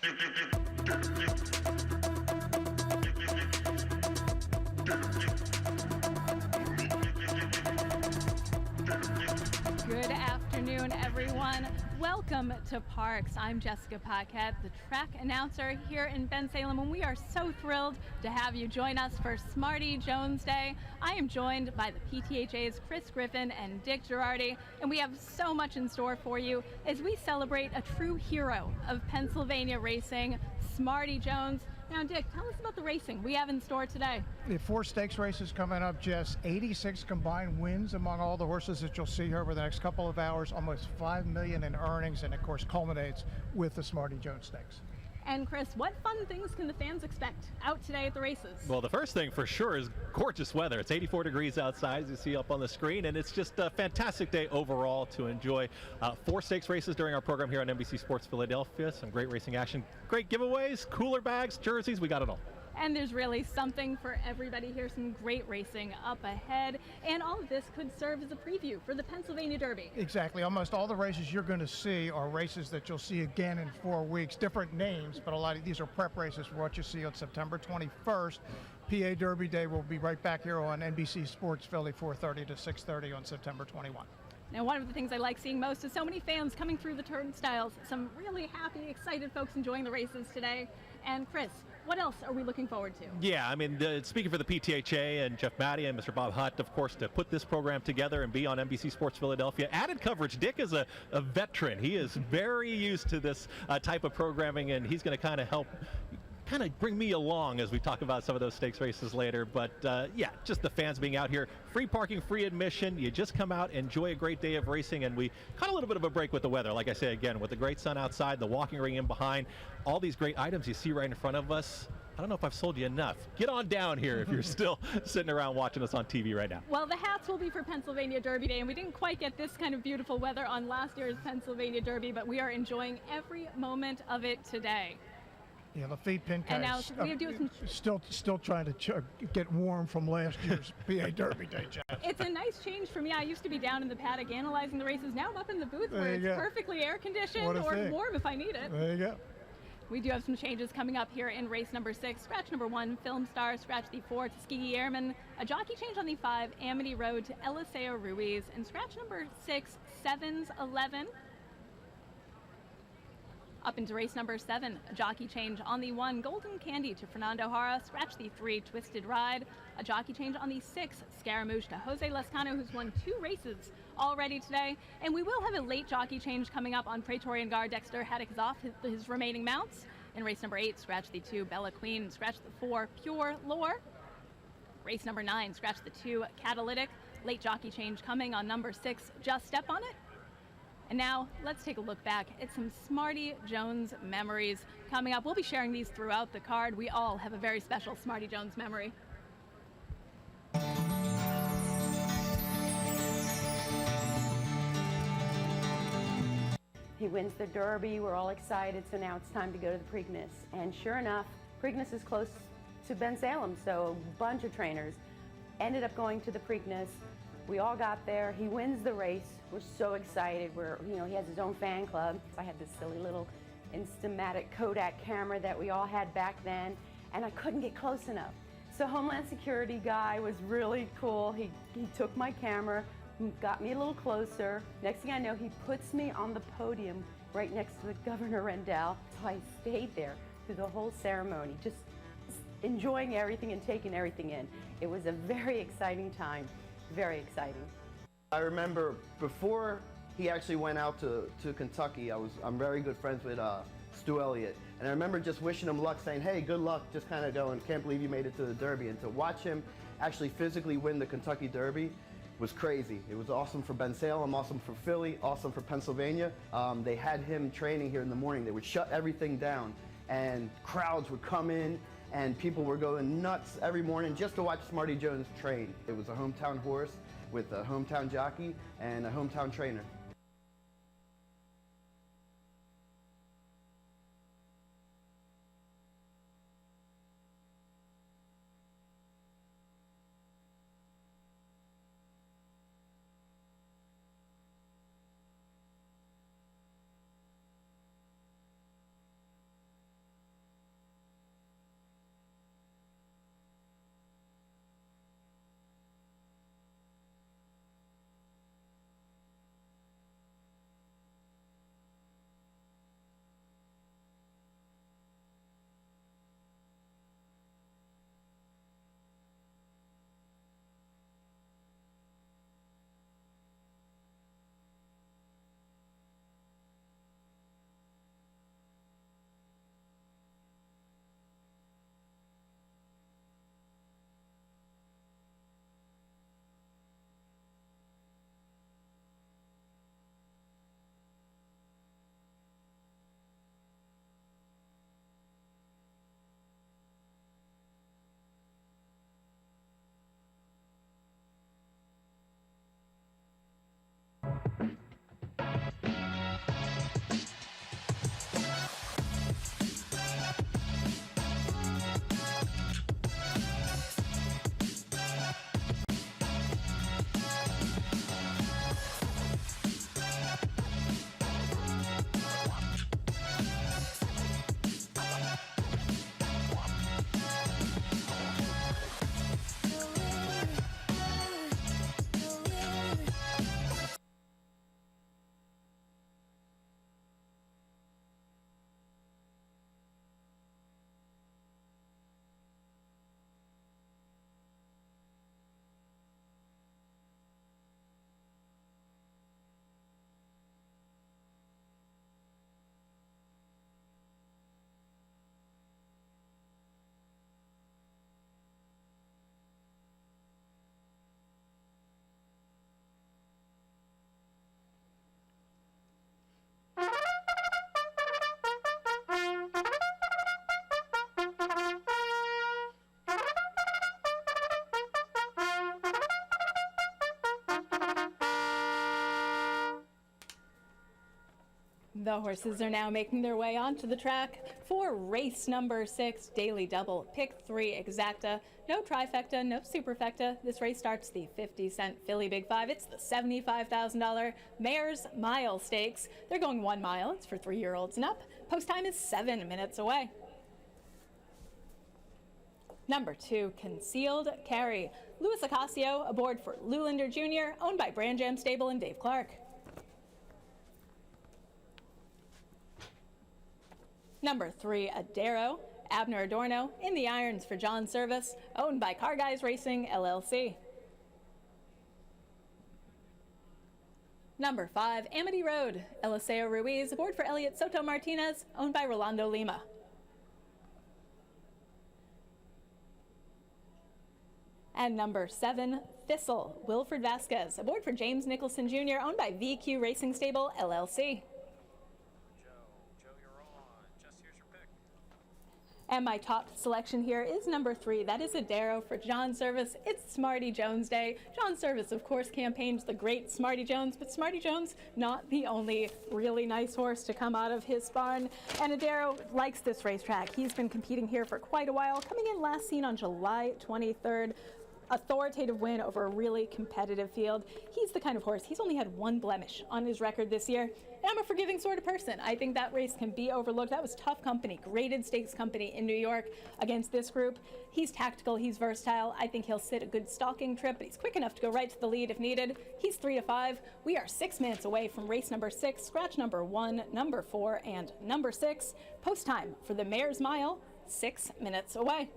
Good afternoon, everyone. Welcome to Parx. I'm Jessica Paquette, the track announcer here in Bensalem, and we are so thrilled to have you join us for Smarty Jones Day. I am joined by the PTHA's Chris Griffin and Dick Girardi, and we have so much in store for you as we celebrate a true hero of Pennsylvania racing, Smarty Jones. Now, Dick, tell us about the racing we have in store today. The 4 stakes races coming up, Jess. 86 combined wins among all the horses that you'll see here over the next couple of hours. Almost $5 million in earnings, and of course culminates with the Smarty Jones Stakes. And Chris, what fun things can the fans expect out today at the races? Well, the first thing for sure is gorgeous weather. It's 84 degrees outside, as you see up on the screen, and it's just a fantastic day overall to enjoy. 4 stakes races during our program here on NBC Sports Philadelphia. Some great racing action, great giveaways, cooler bags, jerseys, we got it all. And there's really something for everybody here, some great racing up ahead. And all of this could serve as a preview for the Pennsylvania Derby. Exactly. Almost all the races you're going to see are races that you'll see again in 4 weeks. Different names, but a lot of these are prep races for what you see on September 21st. PA Derby Day will be right back here on NBC Sports Philly, 4:30 to 6:30 on September 21. Now, one of the things I like seeing most is so many fans coming through the turnstiles. Some really happy, excited folks enjoying the races today. And Chris, what else are we looking forward to? Yeah, I mean, speaking for the PTHA and Jeff Matty and Mr. Bob Hutt, of course, to put this program together and be on NBC Sports Philadelphia. Added coverage. Dick is a veteran. He is very used to this type of programming, and he's going to kind of help bring me along as we talk about some of those stakes races later. But yeah, just the fans being out here. Free parking, free admission. You just come out, enjoy a great day of racing, and we caught a little bit of a break with the weather. Like I say again, with the great sun outside, the walking ring in behind, all these great items you see right in front of us. I don't know if I've sold you enough. Get on down here if you're still sitting around watching us on TV right now. Well, the hats will be for Pennsylvania Derby Day, and we didn't quite get this kind of beautiful weather on last year's Pennsylvania Derby, but we are enjoying every moment of it today. Yeah, the feet pin and now we do some still trying to get warm from last year's PA Derby Day, Jeff. It's a nice change for me. I used to be down in the paddock analyzing the races. Now I'm up in the booth where it's perfectly air conditioned or warm if I need it. There you go. We do have some changes coming up here in race number 6. Scratch number 1, Film Star. Scratch the 4, Tuskegee Airman. A jockey change on the 5, Amity Road to Eliseo Ruiz. And scratch number 6, Sevens 11. Up into race number 7, a jockey change on the 1, Golden Candy to Fernando Jara. Scratch the 3, Twisted Ride. A jockey change on the 6, Scaramouche to Jose Lescano, who's won 2 races already today. And we will have a late jockey change coming up on Praetorian Guard. Dexter Haddock is off his remaining mounts. In race number 8, scratch the 2, Bella Queen. Scratch the 4, Pure Lore. Race number 9, scratch the 2, Catalytic. Late jockey change coming on number 6, Just Step On It. And now, let's take a look back at some Smarty Jones memories coming up. We'll be sharing these throughout the card. We all have a very special Smarty Jones memory. He wins the Derby. We're all excited, so now it's time to go to the Preakness. And sure enough, Preakness is close to Bensalem, so a bunch of trainers ended up going to the Preakness. We all got there. He wins the race. We're so excited. He has his own fan club. I had this silly little Instamatic Kodak camera that we all had back then, and I couldn't get close enough. So Homeland Security guy was really cool. He took my camera, got me a little closer. Next thing I know, he puts me on the podium right next to Governor Rendell. So I stayed there through the whole ceremony, just enjoying everything and taking everything in. It was a very exciting time. Very exciting. I remember before he actually went out to Kentucky, I'm very good friends with Stu Elliott, and I remember just wishing him luck, saying, hey, good luck, just kind of going, can't believe you made it to the Derby. And to watch him actually physically win the Kentucky Derby was crazy. It was awesome for Bensalem, awesome for Philly, awesome for Pennsylvania. They had him training here in the morning. They would shut everything down, and crowds would come in, and people were going nuts every morning just to watch Smarty Jones train. It was a hometown horse with a hometown jockey and a hometown trainer. The horses are now making their way onto the track for race number 6, Daily Double, Pick 3 Exacta. No trifecta, no superfecta. This race starts the 50-cent Philly Big Five. It's the $75,000 Mayor's Mile Stakes. They're going 1 mile. It's for 3-year-olds and up. Post time is 7 minutes away. Number 2, Concealed Carry. Louis Acasio aboard for Lewlander Jr., owned by Brand Jam Stable and Dave Clark. Number 3, Adero. Abner Adorno in the irons for John Service, owned by Car Guys Racing, LLC. Number 5, Amity Road. Eliseo Ruiz aboard for Elliot Soto Martinez, owned by Rolando Lima. And number 7, Thistle. Wilfred Vasquez aboard for James Nicholson Jr., owned by VQ Racing Stable, LLC. And my top selection here is number 3. That is Adero for John Service. It's Smarty Jones Day. John Service, of course, campaigns the great Smarty Jones, but Smarty Jones, not the only really nice horse to come out of his barn. And Adero likes this racetrack. He's been competing here for quite a while, coming in last seen on July 23rd. Authoritative win over a really competitive field. He's the kind of horse, he's only had 1 blemish on his record this year. And I'm a forgiving sort of person. I think that race can be overlooked. That was tough company, graded stakes company in New York against this group. He's tactical, he's versatile. I think he'll sit a good stalking trip, but he's quick enough to go right to the lead if needed. He's 3-5. We are 6 minutes away from race number 6, scratch number 1, number 4, and number 6. Post time for the Mayor's Mile, 6 minutes away.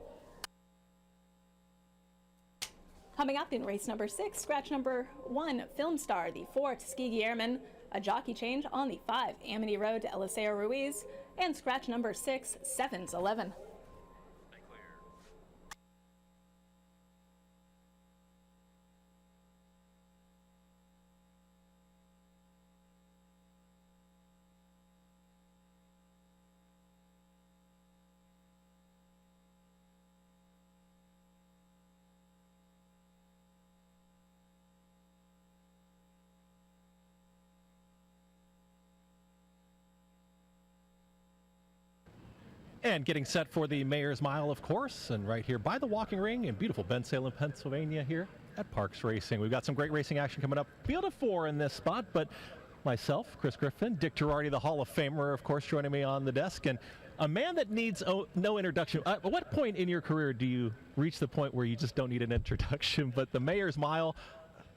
Coming up in race number 6, scratch number 1, Film Star, the 4, Tuskegee Airman, a jockey change on the 5, Amity Road to Eliseo Ruiz, and scratch number 6, Sevens 11. And getting set for the Mayor's Mile, of course, and right here by the walking ring in beautiful Bensalem, Pennsylvania here at Parx Racing. We've got some great racing action coming up. Field of 4 in this spot, but myself, Chris Griffin, Dick Girardi, the Hall of Famer, of course, joining me on the desk, and a man that needs no introduction. At what point in your career do you reach the point where you just don't need an introduction? But the Mayor's Mile,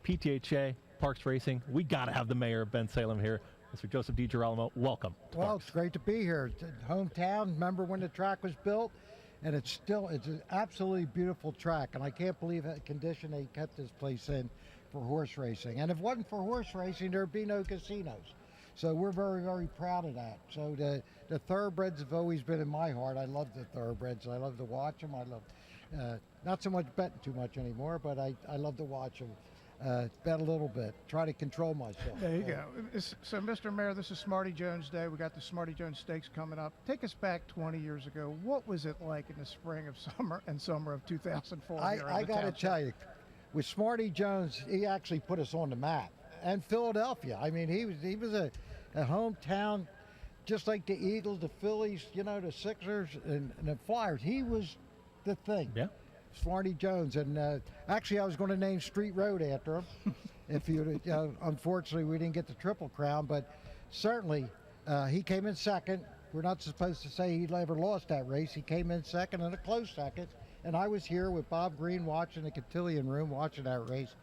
PTHA, Parx Racing, we got to have the mayor of Bensalem here. Mr. Joseph DiGirolamo, welcome. Well, Parx. it's great to be here. It's hometown. Remember when the track was built? And it's an absolutely beautiful track. And I can't believe the condition they kept this place in for horse racing. And if it wasn't for horse racing, there'd be no casinos. So we're very, very proud of that. So the thoroughbreds have always been in my heart. I love the thoroughbreds. I love to watch them. I love, not so much betting too much anymore, but I love to watch them. Bet a little bit, try to control myself. There you go. So, Mr. Mayor, this is Smarty Jones Day. We got the Smarty Jones Stakes coming up. Take us back 20 years ago. What was it like in the spring of summer of 2004? I got to tell you, with Smarty Jones, he actually put us on the map. And Philadelphia. I mean, he was a hometown, just like the Eagles, the Phillies, the Sixers, and the Flyers. He was the thing. Yeah. Smarty Jones, and actually I was going to name Street Road after him. If you, unfortunately, we didn't get the Triple Crown, but certainly he came in second. We're not supposed to say he ever lost that race. He came in second, and a close second. And I was here with Bob Green watching the cotillion room, watching that race,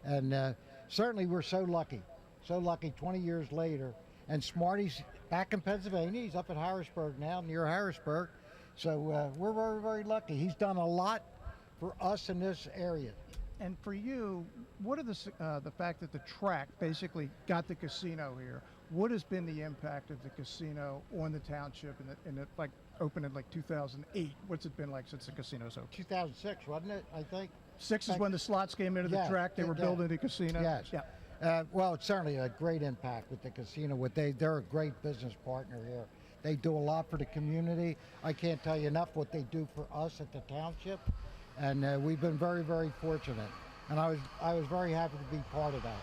and certainly we're so lucky 20 years later. And Smarty's back in Pennsylvania. He's up at Harrisburg now, near Harrisburg. So we're very, very lucky. He's done a lot for us in this area. And for you, what are the fact that the track basically got the casino here? What has been the impact of the casino on the township and it like opened in like 2008? What's it been like since the casino's open? 2006, wasn't it? I think. 6 is when the slots came into the track. They were building the casino. Yes. Yeah. Well, it's certainly a great impact with the casino. They're a great business partner here. They do a lot for the community. I can't tell you enough what they do for us at the township. And we've been very, very fortunate. And I was very happy to be part of that.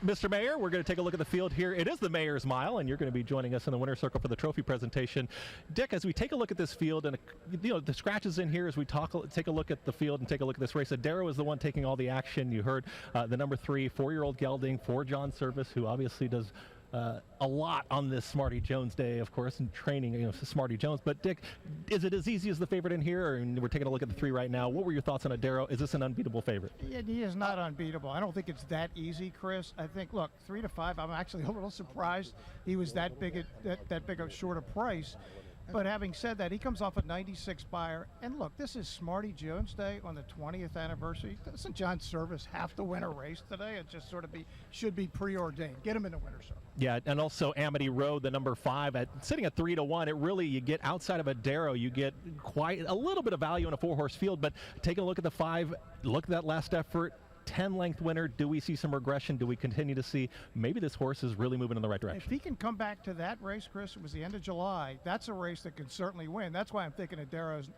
Mr. Mayor, we're going to take a look at the field here. It is the Mayor's Mile, and you're going to be joining us in the winner's circle for the trophy presentation. Dick, as we take a look at this field, and the scratches in here as we take a look at the field and take a look at this race. Adaro is the one taking all the action. You heard the number 3, 4-year-old gelding for John Service, who obviously does a lot on this Smarty Jones day, of course, and training, Smarty Jones. But Dick, is it as easy as the favorite in here? And we're taking a look at the 3 right now. What were your thoughts on Adaro? Is this an unbeatable favorite? Yeah, he is not unbeatable. I don't think it's that easy, Chris. I think, look, 3 to 5. I'm actually a little surprised he was that big a short a price. But having said that, he comes off a 96 buyer. And look, this is Smarty Jones Day on the 20th anniversary. Doesn't John Service have to win a race today? It just sort of should be preordained. Get him in the winner's circle. Yeah, and also Amity Road, the number 5, sitting at 3 to 1. It really, you get outside of Adaro, you get quite a little bit of value in a 4-horse field. But taking a look at the 5, look at that last effort. 10-length winner. Do we see some regression? Do we continue to see maybe this horse is really moving in the right direction? If he can come back to that race, Chris, it was the end of July. That's a race that can certainly win. That's why I'm thinking Adaro's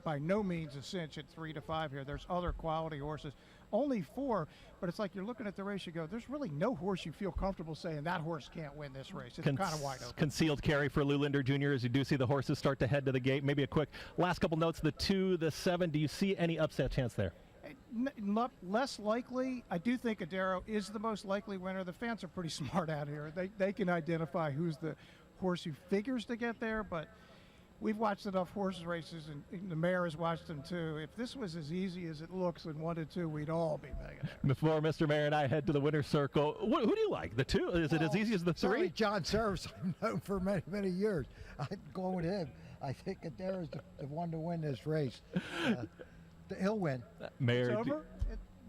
by no means a cinch at 3 to 5 here. There's other quality horses. Only 4, but it's like you're looking at the race, you go, there's really no horse you feel comfortable saying that horse can't win this race. It's kind of wide open. Concealed Carry for Lou Linder Jr. as you do see the horses start to head to the gate. Maybe a quick last couple notes, the 2, the 7. Do you see any upset chance there? Less likely. I do think Adaro is the most likely winner. The fans are pretty smart out here. They can identify who's the horse who figures to get there, but we've watched enough horse races, and the mayor has watched them too. If this was as easy as it looks in 1 to 2, we'd all be begging. Before Mr. Mayor and I head to the winner's circle, who do you like? The 2? Is it as easy as the 3? John Service, I've known for many, many years. I'm going with him. I think Adaro's the one to win this race. He'll win. Mayor, it's over?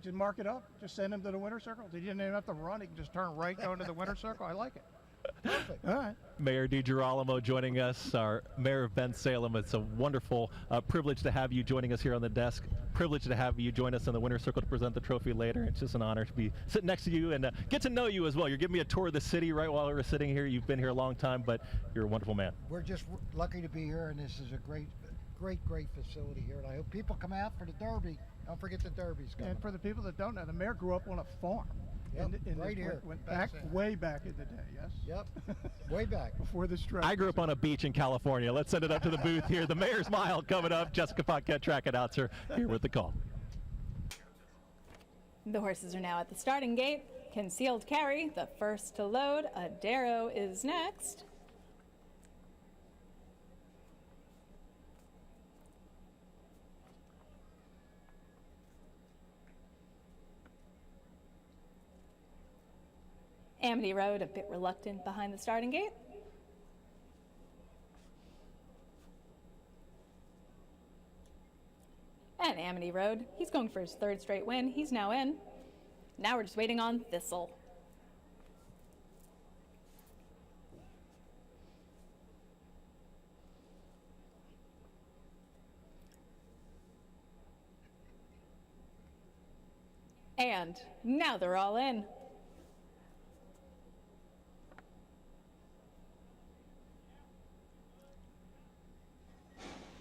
Just mark it up. Just send him to the winner's circle. He didn't even have to run. He can just turn right, go into the winner's circle. I like it. Perfect. All right. Mayor DiGirolamo joining us, our Mayor of Bensalem. It's a wonderful privilege to have you joining us here on the desk. Privilege to have you join us in the winner's circle to present the trophy later. It's just an honor to be sitting next to you and get to know you as well. You're giving me a tour of the city right while we were sitting here. You've been here a long time, but you're a wonderful man. We're just lucky to be here, and this is a great facility here, and I hope people come out for the Derby. Don't forget the Derby's coming. And for the people that don't know, the mayor grew up on a farm. Yep, right here. Went way back in the day, yes? Yep, way back. Before the strike. I grew up on a beach in California. Let's send it up to the booth here. The Mayor's Mile coming up. Jessica Paquette, track announcer, here with the call. The horses are now at the starting gate. Concealed Carry, the first to load. Adaro is next. Amity Road, a bit reluctant behind the starting gate. And Amity Road, he's going for his 3rd straight win. He's now in. Now we're just waiting on Thistle. And now they're all in.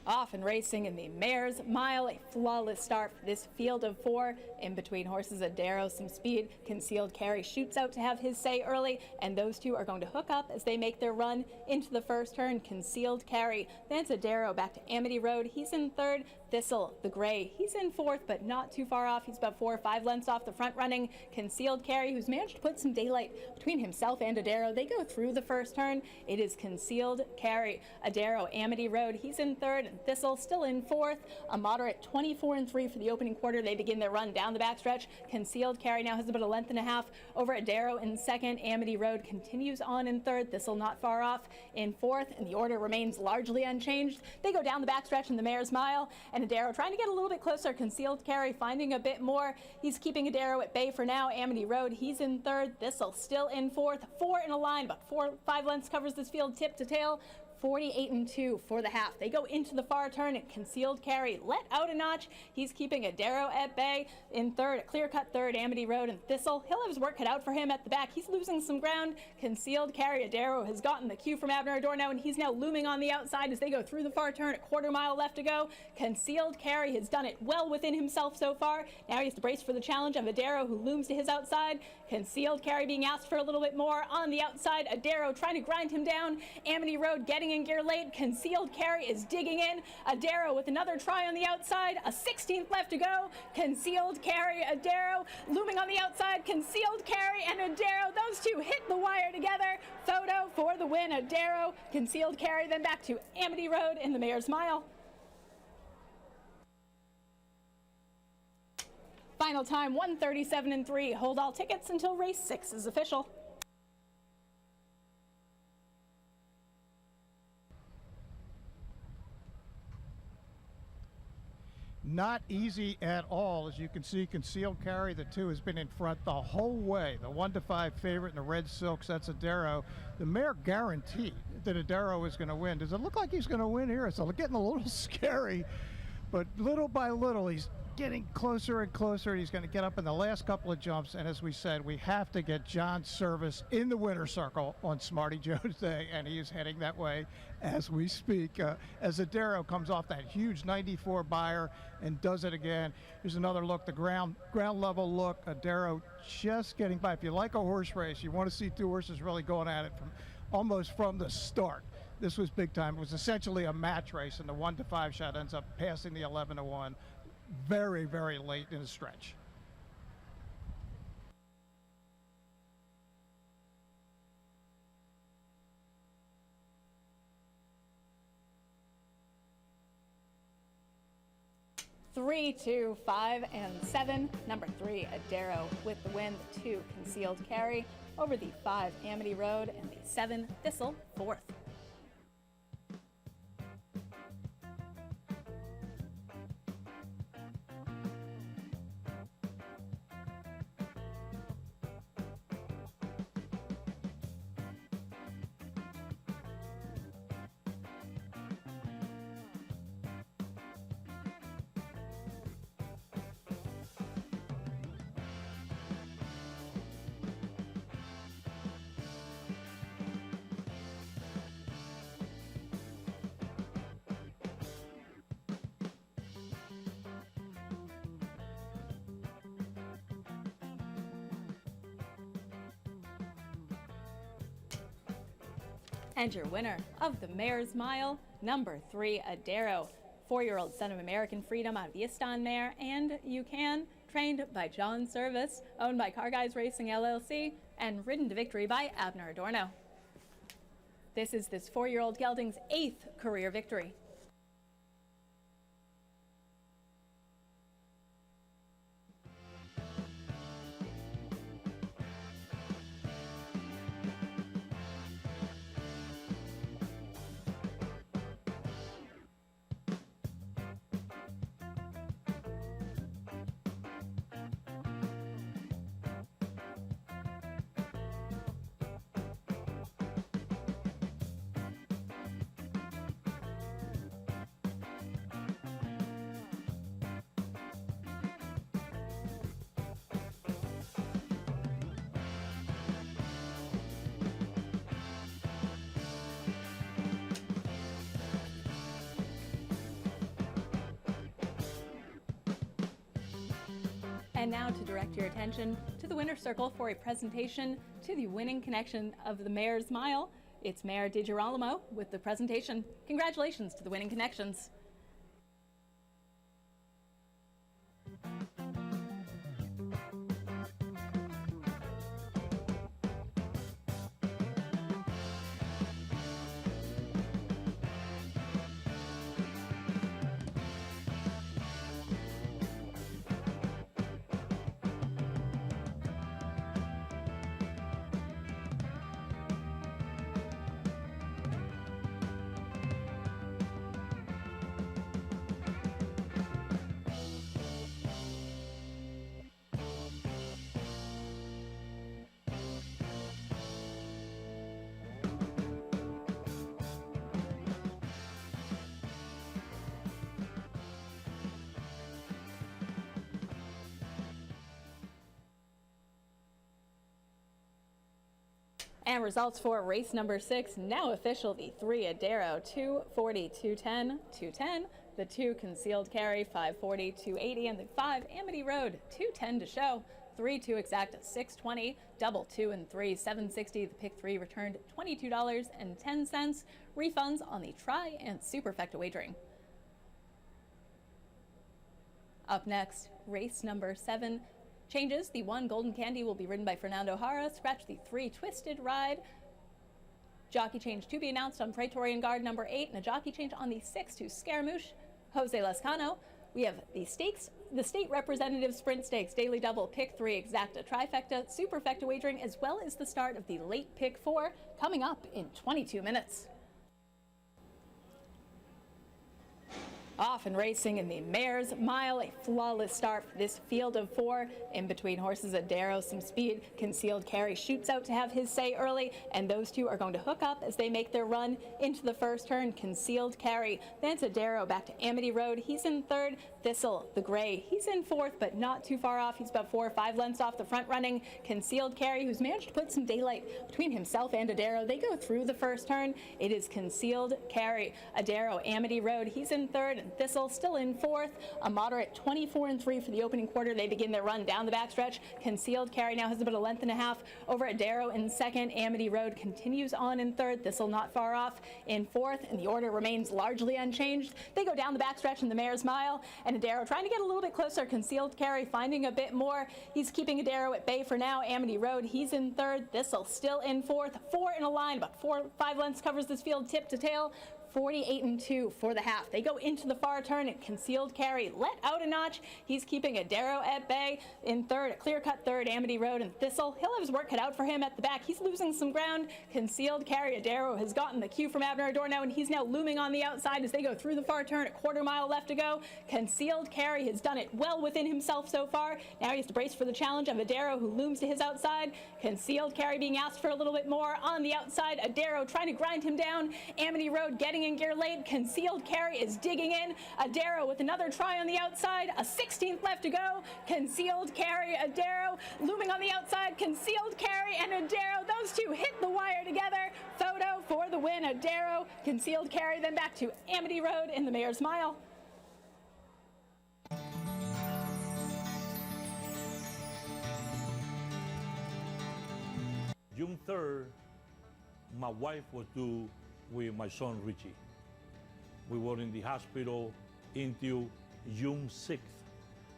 Off and racing in the Mayor's Mile, a flawless start for this field of 4. In between horses, Adaro, some speed. Concealed Carry shoots out to have his say early, and those 2 are going to hook up as they make their run into the first turn. Concealed Carry, then it's Adaro back to Amity Road. He's in 3rd. Thistle, the gray, he's in 4th, but not too far off. He's about 4 or 5 lengths off the front running. Concealed Carry, who's managed to put some daylight between himself and Adaro. They go through the first turn. It is Concealed Carry. Adaro, Amity Road, he's in 3rd. and Thistle still in 4th. A moderate 24-3 for the opening quarter. They begin their run down the backstretch. Concealed Carry now has about a length and a half over Adaro in 2nd. Amity Road continues on in 3rd. Thistle not far off in 4th, and the order remains largely unchanged. They go down the backstretch in the Mayor's Mile, and Adaro trying to get a little bit closer. Concealed Carry finding a bit more. He's keeping Adaro at bay for now. Amity Road, he's in 3rd. Thistle still in 4th. 4 in a line, about 4-5 lengths covers this field tip to tail. 48-2 for the half. They go into the far turn and Concealed Carry let out a notch. He's keeping Adaro at bay. In third, a clear-cut third, Amity Road and Thistle. He'll have his work cut out for him at the back. He's losing some ground. Concealed Carry, Adaro has gotten the cue from Abner Adorno, and he's now looming on the outside as they go through the far turn. A quarter mile left to go. Concealed Carry has done it well within himself so far. Now he has to brace for the challenge of Adaro, who looms to his outside. Concealed Carry being asked for a little bit more on the outside. Adaro trying to grind him down. Amity Road getting in gear late. Concealed Carry is digging in. Adaro with another try on the outside. A 16th left to go. Concealed Carry, Adaro looming on the outside. Concealed Carry and Adaro, those two hit the wire together. Photo for the win. Adaro, Concealed Carry, then back to Amity Road in the Mayor's Mile. Final time 1:37.3. Hold all tickets until race 6 is official. Not easy at all. As you can see, Concealed Carry, the 2, has been in front the whole way. The 1-5 favorite in the red silks, that's Adaro. The mare guaranteed that Adaro is going to win. Does it look like he's going to win here? It's getting a little scary, but little by little, he's getting closer and closer. He's going to get up in the last couple of jumps, and as we said, we have to get John Service in the winner's circle on Smarty Joe's Day, and he is heading that way as we speak. As Adaro comes off that huge 94 buyer and does it again. Here's another look, the ground level look. Adaro just getting by. If you like a horse race, you want to see two horses really going at it almost from the start. This was big time. It was essentially a match race, and the 1-5 shot ends up passing the 11-1. Very, very late in the stretch. Three, 2, 5, and 7. Number 3, Adaro with the win. The 2, Concealed Carry over the 5, Amity Road, and the 7, Thistle, 4th. And your winner of the Mayor's Mile, number 3, Adaro, 4-year-old son of American Freedom out of the Istan Mare, and You Can, trained by John Service, owned by Car Guys Racing LLC, and ridden to victory by Abner Adorno. This is this 4-year-old gelding's 8th career victory. And now to direct your attention to the winner's circle for a presentation to the winning connection of the Mayor's Mile. It's Mayor DiGirolamo with the presentation. Congratulations to the winning connections. And results for race number 6, now official. The 3 Adero, 240, 210, 210. The 2 Concealed Carry, 540, 280. And the 5 Amity Road, 210 to show. 3-2 exact, 620. Double 2 and 3, 760. The pick 3 returned $22.10. Refunds on the Tri and Superfecta wagering. Up next, race number 7. Changes. The 1 Golden Candy will be ridden by Fernando Jara. Scratch the 3 Twisted Ride. Jockey change to be announced on Praetorian Guard number 8, and a jockey change on the 6 to Scaramouche, Jose Lescano. We have the stakes, the state representative sprint stakes, daily double, pick 3, exacta, trifecta, superfecta wagering, as well as the start of the late pick 4 coming up in 22 minutes. Off and racing in the Mayor's Mile, a flawless start for this field of 4. In between horses, Adero, some speed. Concealed Carry shoots out to have his say early, and those 2 are going to hook up as they make their run into the first turn. Concealed Carry, then it's Adero back to Amity Road. He's in 3rd. Thistle, the gray, he's in 4th, but not too far off. He's about 4 or 5 lengths off the front running. Concealed Carry, who's managed to put some daylight between himself and Adero. They go through the first turn. It is Concealed Carry. Adero, Amity Road, he's in 3rd, and Thistle still in 4th. A moderate 24 and 3 for the opening quarter. They begin their run down the backstretch. Concealed Carry now has about a length and a half over Adero in 2nd. Amity Road continues on in 3rd. Thistle not far off in 4th, and the order remains largely unchanged. They go down the backstretch in the Mayor's Mile, and Adero trying to get a little bit closer. Concealed Carry finding a bit more. He's keeping Adero at bay for now. Amity Road, he's in 3rd. Thistle still in 4th. 4 in a line, about 4-5 lengths covers this field tip to tail. 48 and 2 for the half. They go into the far turn, and Concealed Carry let out a notch. He's keeping Adero at bay in 3rd, a clear-cut 3rd, Amity Road, and Thistle. He'll have his work cut out for him at the back. He's losing some ground. Concealed Carry, Adero has gotten the cue from Abner Adorno, and he's now looming on the outside as they go through the far turn. A quarter mile left to go. Concealed Carry has done it well within himself so far. Now he has to brace for the challenge of Adero, who looms to his outside. Concealed Carry being asked for a little bit more on the outside. Adero trying to grind him down. Amity Road getting in gear late. Concealed Carry is digging in. Adero with another try on the outside. A 16th left to go. Concealed Carry, Adero looming on the outside. Concealed Carry and Adero. Those 2 hit the wire together. Photo for the win. Adero, Concealed Carry, then back to Amity Road in the Mayor's Mile. June 3rd, my wife was due with my son Richie. We were in the hospital until June 6th.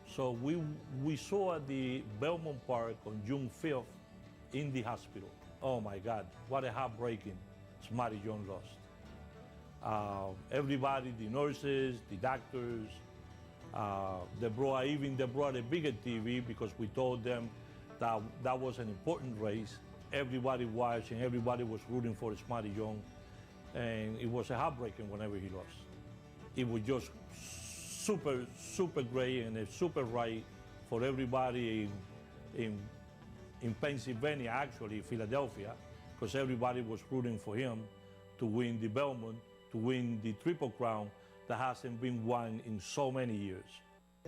So we saw at the Belmont Park on June 5th in the hospital. Oh my God, what a heartbreaking Smarty John lost. Everybody, the nurses, the doctors, they brought a bigger TV because we told them that that was an important race. Everybody watched and everybody was rooting for Smarty John. And it was a heartbreaking whenever he lost. It was just super, super great and a super right for everybody in Pennsylvania, actually, Philadelphia, because everybody was rooting for him to win the Belmont, to win the Triple Crown that hasn't been won in so many years.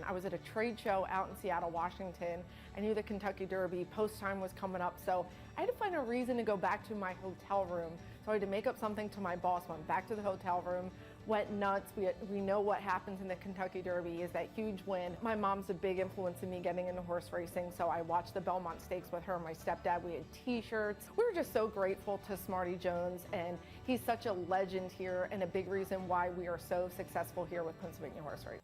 I was at a trade show out in Seattle, Washington. I knew the Kentucky Derby post time was coming up, so I had to find a reason to go back to my hotel room. So I had to make up something to my boss. Went back to the hotel room, went nuts. We know what happens in the Kentucky Derby is that huge win. My mom's a big influence in me getting into horse racing, so I watched the Belmont Stakes with her and my stepdad. We had t-shirts. We were just so grateful to Smarty Jones, and he's such a legend here and a big reason why we are so successful here with Pennsylvania horse racing.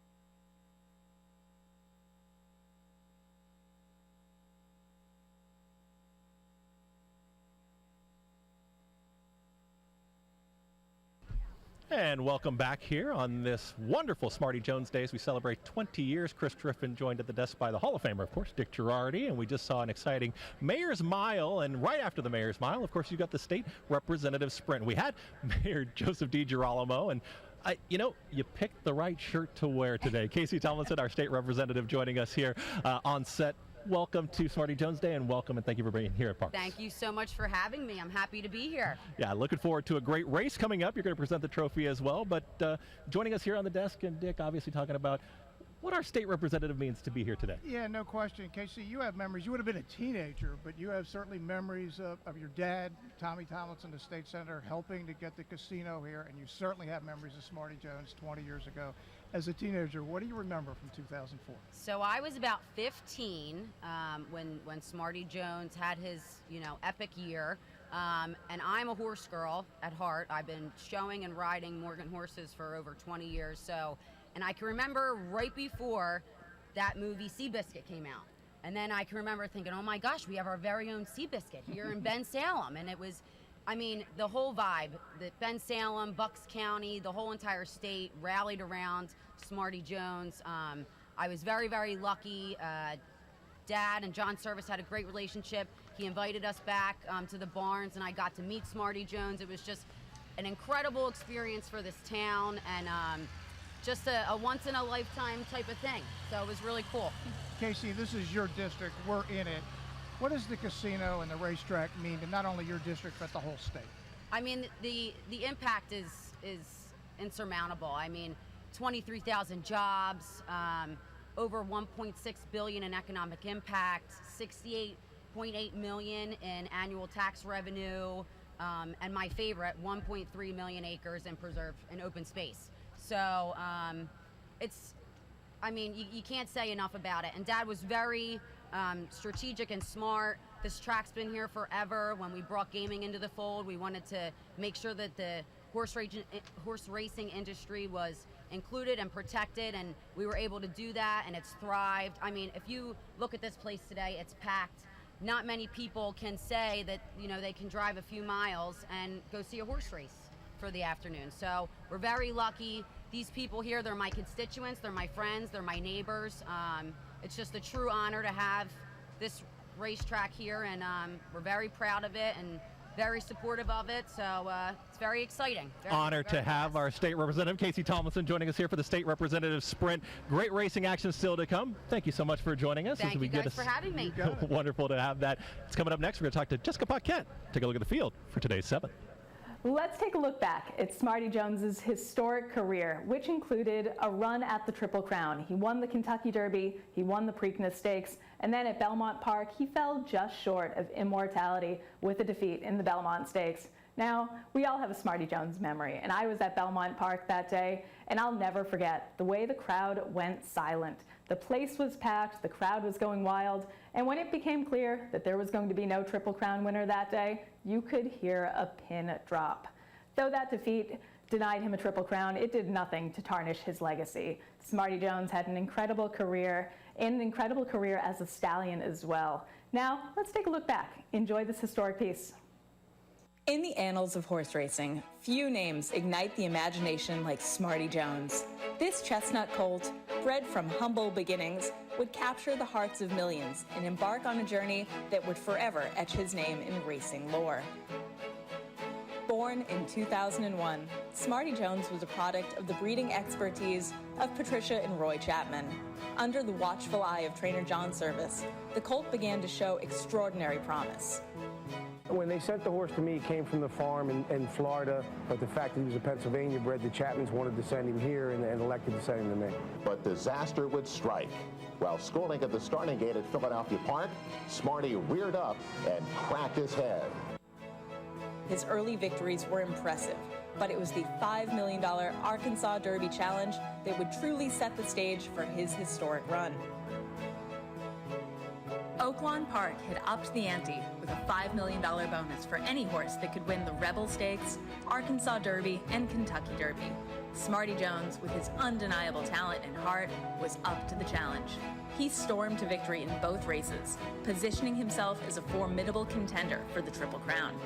And welcome back here on this wonderful Smarty Jones Day as we celebrate 20 years. Chris Triffin joined at the desk by the Hall of Famer, of course, Dick Girardi, and we just saw an exciting Mayor's Mile. And right after the Mayor's Mile, of course, you got the state representative sprint. We had Mayor Joseph DiGirolamo, and you picked the right shirt to wear today. Casey Tomlinson, our state representative, joining us here on set. Welcome to Smarty Jones Day, and welcome and thank you for being here at Parx. Thank you so much for having me. I'm happy to be here. Yeah, looking forward to a great race coming up. You're going to present the trophy as well, but joining us here on the desk, and Dick, obviously talking about what our state representative means to be here today. Yeah, no question. Casey, you have memories. You would have been a teenager, but you have certainly memories of your dad, Tommy Tomlinson, the state senator, helping to get the casino here, and you certainly have memories of Smarty Jones 20 years ago. As a teenager, what do you remember from 2004? So I was about 15 when Smarty Jones had his, epic year. And I'm a horse girl at heart. I've been showing and riding Morgan horses for over 20 years. And I can remember right before that movie Seabiscuit came out. And then I can remember thinking, oh my gosh, we have our very own Seabiscuit here in Ben Salem. And it was, the whole vibe, that Ben Salem, Bucks County, the whole entire state rallied around Smarty Jones. I was very, very lucky. Dad and John Service had a great relationship. He invited us back to the barns, and I got to meet Smarty Jones. It was just an incredible experience for this town, and just a once-in-a-lifetime type of thing. So it was really cool. Casey, this is your district. We're in it. What does the casino and the racetrack mean to not only your district, but the whole state? The impact is insurmountable. 23,000 jobs, over 1.6 billion in economic impact, 68.8 million in annual tax revenue, and my favorite, 1.3 million acres in preserved and open space. So you can't say enough about it. And Dad was very strategic and smart. This track's been here forever. When we brought gaming into the fold, we wanted to make sure that the horse racing industry was included and protected, and we were able to do that, and it's thrived. If you look at this place today, it's packed. Not many people can say that they can drive a few miles and go see a horse race for the afternoon. So we're very lucky. These people here, they're my constituents, they're my friends, they're my neighbors. It's just a true honor to have this racetrack here, and we're very proud of it and very supportive of it, so it's very exciting. Honored to have our state representative, Casey Tomlinson, joining us here for the state representative sprint. Great racing action still to come. Thank you so much for joining us. Thank you guys for having me. Wonderful to have that. It's coming up next. We're going to talk to Jessica Paquette. Take a look at the field for today's 7th. Let's take a look back at Smarty Jones's historic career, which included a run at the Triple Crown. He won the Kentucky Derby, he won the Preakness Stakes, and then at Belmont Park, he fell just short of immortality with a defeat in the Belmont Stakes. Now, we all have a Smarty Jones memory, and I was at Belmont Park that day, and I'll never forget the way the crowd went silent. The place was packed, the crowd was going wild, and when it became clear that there was going to be no Triple Crown winner that day, you could hear a pin drop. Though that defeat denied him a Triple Crown, it did nothing to tarnish his legacy. Smarty Jones had an incredible career, and an incredible career as a stallion as well. Now, let's take a look back. Enjoy this historic piece. In the annals of horse racing, few names ignite the imagination like Smarty Jones. This chestnut colt, bred from humble beginnings, would capture the hearts of millions and embark on a journey that would forever etch his name in racing lore. Born in 2001, Smarty Jones was a product of the breeding expertise of Patricia and Roy Chapman. Under the watchful eye of trainer John Service, the colt began to show extraordinary promise. When they sent the horse to me, he came from the farm in Florida, but the fact that he was a Pennsylvania bred, the Chapmans wanted to send him here and elected to send him to me. But disaster would strike. While schooling at the starting gate at Philadelphia Park, Smarty reared up and cracked his head. His early victories were impressive, but it was the $5 million Arkansas Derby Challenge that would truly set the stage for his historic run. Oaklawn Park had upped the ante with a $5 million bonus for any horse that could win the Rebel Stakes, Arkansas Derby, and Kentucky Derby. Smarty Jones, with his undeniable talent and heart, was up to the challenge. He stormed to victory in both races, positioning himself as a formidable contender for the Triple Crown.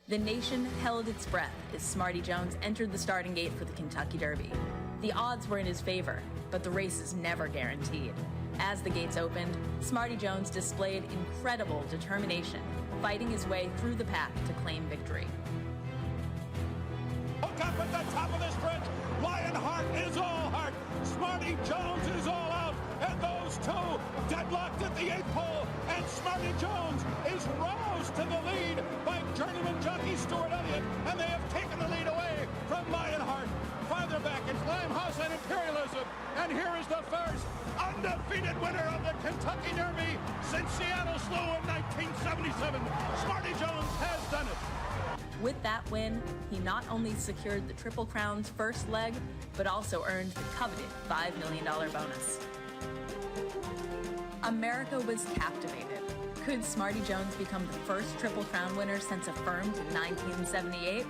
The nation held its breath as Smarty Jones entered the starting gate for the Kentucky Derby. The odds were in his favor, but the race is never guaranteed. As the gates opened, Smarty Jones displayed incredible determination, fighting his way through the pack to claim victory. Look up at the top of the sprint. Lionheart is all heart. Smarty Jones is all out. And those two deadlocked at the 8th pole. And Smarty Jones is roused to the lead by journeyman jockey Stuart Elliott. And they have taken the lead away from Lionheart. Farther back, And here is the first undefeated winner of the Kentucky Derby since Seattle Slew in 1977. Smarty Jones has done it. With that win, he not only secured the Triple Crown's first leg, but also earned the coveted $5 million bonus. America was captivated. Could Smarty Jones become the first Triple Crown winner since affirmed in 1978?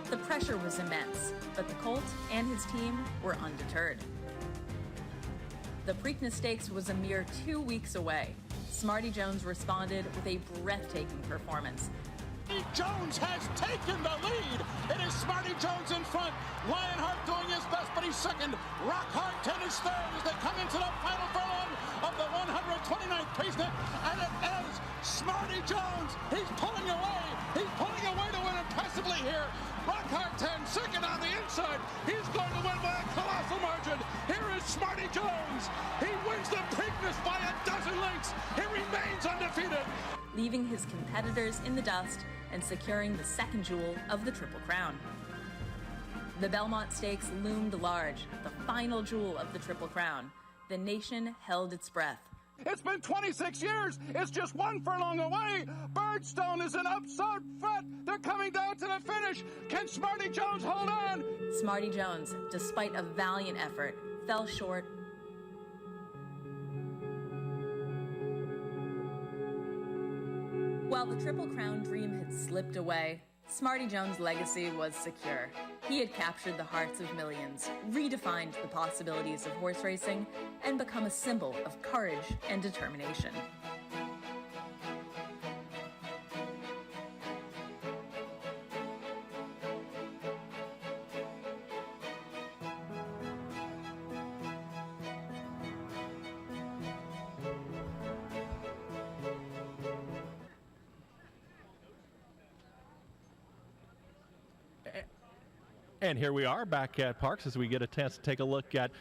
The pressure was immense, but the Colt and his team were undeterred. The Preakness Stakes was a mere 2 weeks away. Smarty Jones responded with a breathtaking performance. Jones has taken the lead. It is Smarty Jones in front. Lionheart doing his best, but he's second. Rock Hard 10 is third as they come into the final furlong of the 129th Preakness, and it is Smarty Jones. He's pulling away. He's pulling away to win impressively here. Rock Hard 10 second on the inside. He's going to win by a colossal margin. Here is Smarty Jones. He wins the Preakness by a dozen lengths. He remains undefeated, leaving his competitors in the dust and securing the second jewel of the Triple Crown. The Belmont Stakes loomed large, the final jewel of the Triple Crown. The nation held its breath. It's been 26 years. It's just one furlong away. Birdstone is in upside front. They're coming down to the finish. Can Smarty Jones hold on? Smarty Jones, despite a valiant effort, fell short. While the Triple Crown dream had slipped away, Smarty Jones' legacy was secure. He had captured the hearts of millions, redefined the possibilities of horse racing, and become a symbol of courage and determination. And here we are back at Parx as we get a chance to take a look at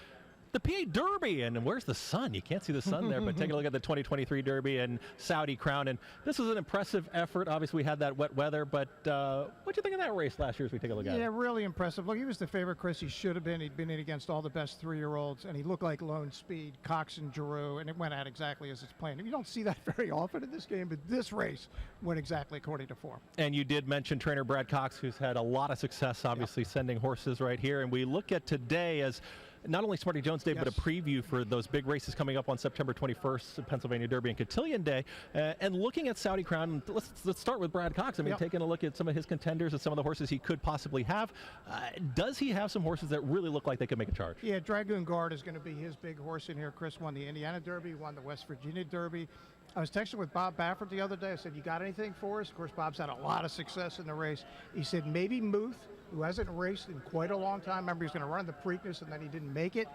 the PA Derby. And where's the sun? You can't see the sun there, but take a look at the 2023 Derby and Saudi Crown. And this was an impressive effort. Obviously, we had that wet weather, but what'd you think of that race last year as we take a look at it? Yeah, really impressive. Look, he was the favorite, Chris. He should have been. He'd been in against all the best 3-year-olds, and he looked like Lone Speed, Cox and Giroux, and it went out exactly as it's planned. You don't see that very often in this game, but this race went exactly according to form. And you did mention trainer Brad Cox, who's had a lot of success, obviously, sending horses right here. And we look at today as not only Smarty Jones Day, but a preview for those big races coming up on September 21st, the Pennsylvania Derby and Cotillion Day. And looking at Saudi Crown, let's start with Brad Cox. I mean, taking a look at some of his contenders and some of the horses he could possibly have. Does he have some horses that really look like they could make a charge? Yeah, Dragoon Guard is going to be his big horse in here. Chris won the Indiana Derby, won the West Virginia Derby. I was texting with Bob Baffert the other day. I said, you got anything for us? Of course, Bob's had a lot of success in the race. He said maybe Muth, who hasn't raced in quite a long time. Remember, he was going to run the Preakness, and then he didn't make it.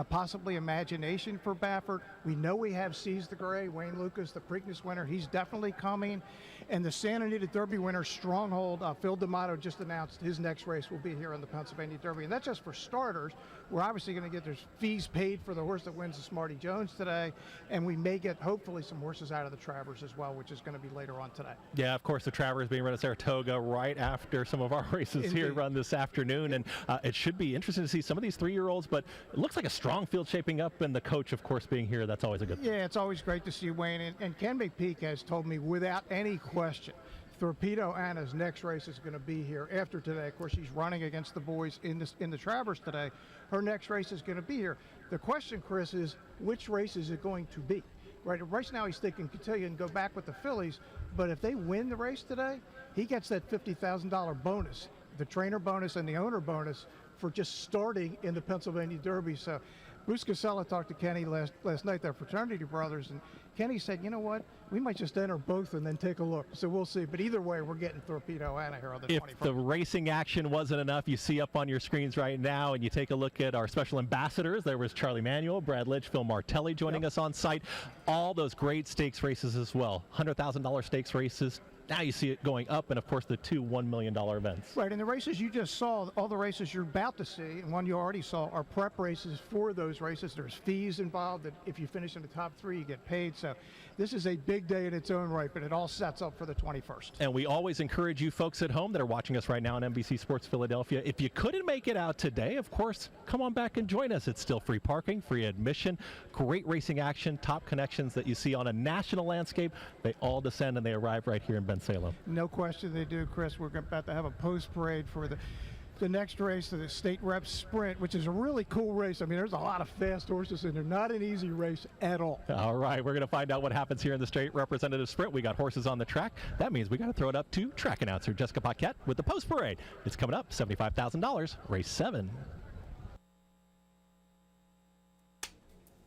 Possibly Imagination for Baffert. We know we have Seize the Gray, Wayne Lucas, the Preakness winner. He's definitely coming. And the Santa Anita Derby winner, Stronghold, Phil D'Amato just announced his next race will be here in the Pennsylvania Derby. And that's just for starters. We're obviously going to get their fees paid for the horse that wins the Smarty Jones today. And we may get, hopefully, some horses out of the Travers as well, which is going to be later on today. Yeah, of course, the Travers being run at Saratoga right after some of our races here run this afternoon. And it should be interesting to see some of these 3-year-olds, but it looks like a strong field shaping up, and the coach, of course, being here. That's always a good thing. Yeah, it's always great to see Wayne. And Ken McPeak has told me without any question, Torpedo Anna's next race is going to be here after today. Of course, she's running against the boys in the Travers today. Her next race is going to be here. The question, Chris, is which race is it going to be? Right now he's thinking Cotillion, go back with the fillies, but if they win the race today, he gets that $50,000 bonus, the trainer bonus and the owner bonus for just starting in the Pennsylvania Derby. So Bruce Casella talked to Kenny last night, their fraternity brothers, and Kenny said, you know what, we might just enter both and then take a look. So we'll see. But either way, we're getting Torpedo Anna here on the 21st. If the racing action wasn't enough, you see up on your screens right now, and you take a look at our special ambassadors. There was Charlie Manuel, Brad Litch, Phil Martelli joining us on site. All those great stakes races as well. $100,000 stakes races. Now you see it going up, and of course the two $1 million events. Right, and the races you just saw, all the races you're about to see, and one you already saw, are prep races for those races. There's fees involved. That if you finish in the top three, you get paid. So this is a big day in its own right, but it all sets up for the 21st. And we always encourage you folks at home that are watching us right now on NBC Sports Philadelphia, if you couldn't make it out today, of course, come on back and join us. It's still free parking, free admission, great racing action, top connections that you see on a national landscape. They all descend and they arrive right here in Bensalem. No question they do, Chris. We're about to have a post parade for the next race, the State Rep Sprint, which is a really cool race. I mean, there's a lot of fast horses in there. Not an easy race at all. All right, we're going to find out what happens here in the State Representative Sprint. We got horses on the track. That means we got to throw it up to track announcer Jessica Paquette with the post parade. It's coming up, $75,000, race 7.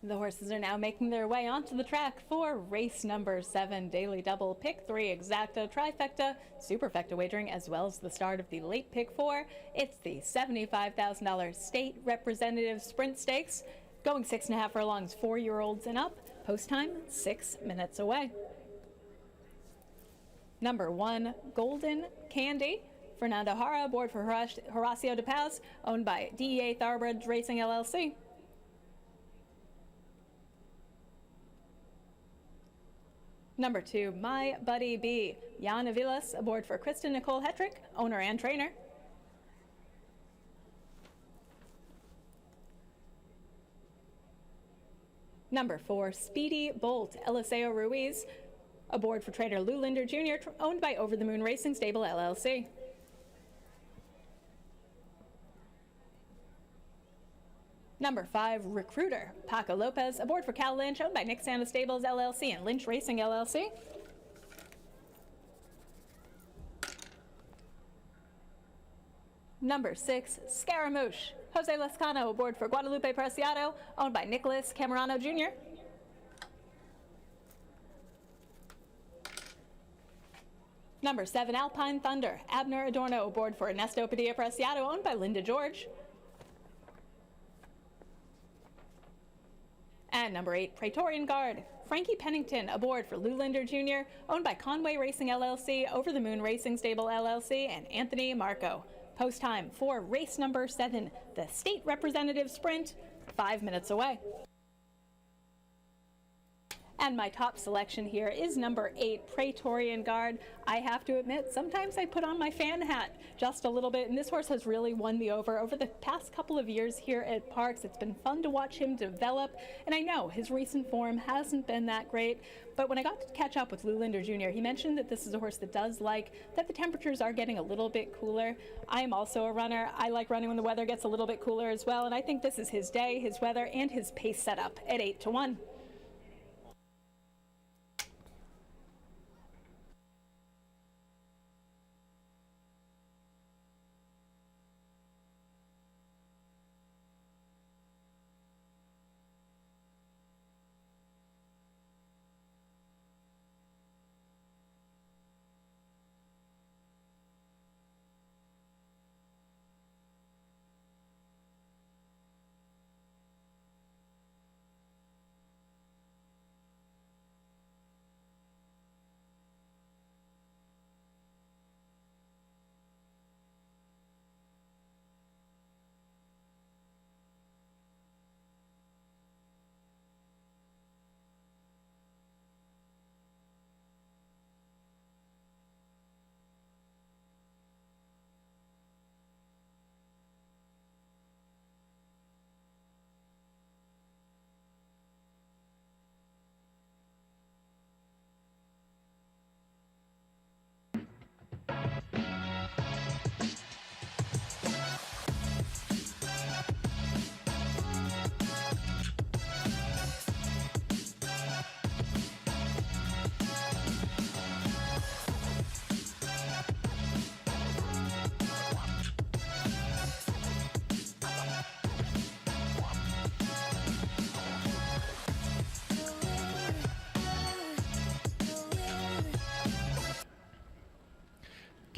The horses are now making their way onto the track for race number 7, Daily Double, Pick 3, Exacta, Trifecta, Superfecta wagering, as well as the start of the late Pick 4. It's the $75,000 State Representative Sprint Stakes, going 6.5 furlongs, 4-year-olds and up. Post time, 6 minutes away. Number 1, Golden Candy. Fernando Jara aboard for Horacio de Paz, owned by DEA Thoroughbred Racing LLC. Number 2, My Buddy B. Jan Avilas aboard for Kristen Nicole Hetrick, owner and trainer. Number 4, Speedy Bolt. Eliseo Ruiz aboard for trainer Lou Linder Jr., owned by Over the Moon Racing Stable LLC. Number 5, Recruiter. Paco Lopez aboard for Cal Lynch, owned by Nick Santa Stables LLC and Lynch Racing LLC. Number 6, Scaramouche. Jose Lescano aboard for Guadalupe Preciado, owned by Nicholas Camerano Jr. Number 7, Alpine Thunder. Abner Adorno aboard for Ernesto Padilla Preciado, owned by Linda George. And number 8, Praetorian Guard. Frankie Pennington aboard for Lou Linder Jr., owned by Conway Racing LLC, Over the Moon Racing Stable LLC, and Anthony Marco. Post time for race number 7, the State Representative Sprint, 5 minutes away. And my top selection here is number 8, Praetorian Guard. I have to admit, sometimes I put on my fan hat just a little bit, and this horse has really won me over the past couple of years here at Parx. It's been fun to watch him develop, and I know his recent form hasn't been that great, but when I got to catch up with Lou Linder Jr., he mentioned that this is a horse that does like that the temperatures are getting a little bit cooler. I am also a runner. I like running when the weather gets a little bit cooler as well, and I think this is his day, his weather, and his pace setup at 8-1.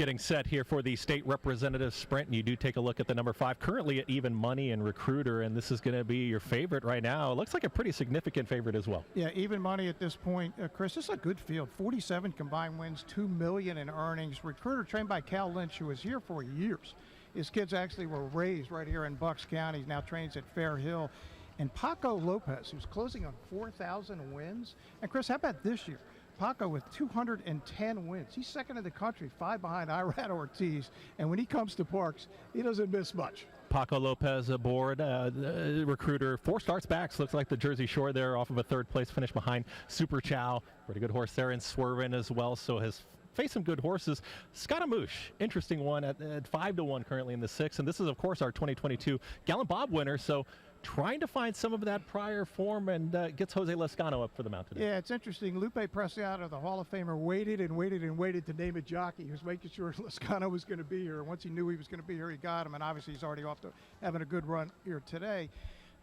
getting set here for the state representative sprint, and you do take a look at the number 5, currently at even money and Recruiter, and this is going to be your favorite right now. It looks like a pretty significant favorite as well. Yeah, even money at this point. Chris, this is a good field. 47 combined wins, $2 million in earnings. Recruiter trained by Cal Lynch, who was here for years. His kids actually were raised right here in Bucks County. He now trains at Fair Hill. And Paco Lopez, who's closing on 4,000 wins. And Chris, how about this year? Paco with 210 wins. He's second in the country, 5 behind Irad Ortiz. And when he comes to Parx, he doesn't miss much. Paco Lopez aboard, Recruiter. 4 starts back. Looks like the Jersey Shore there off of a 3rd place finish behind Super Chow. Pretty good horse there, and Swervin as well. So has faced some good horses. Scaramouche, interesting one at 5-1 currently in the 6th. And this is, of course, our 2022 Gallant Bob winner. So trying to find some of that prior form, and gets Jose Lescano up for the mount today. Yeah, it's interesting. Lupe Preciado, the Hall of Famer, waited and waited and waited to name a jockey. He was making sure Lescano was going to be here. Once he knew he was going to be here, he got him, and obviously he's already off to having a good run here today.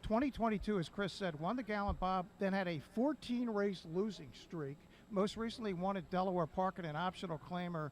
2022, as Chris said, won the Gallant Bob, then had a 14-race losing streak. Most recently won at Delaware Park in an optional claimer.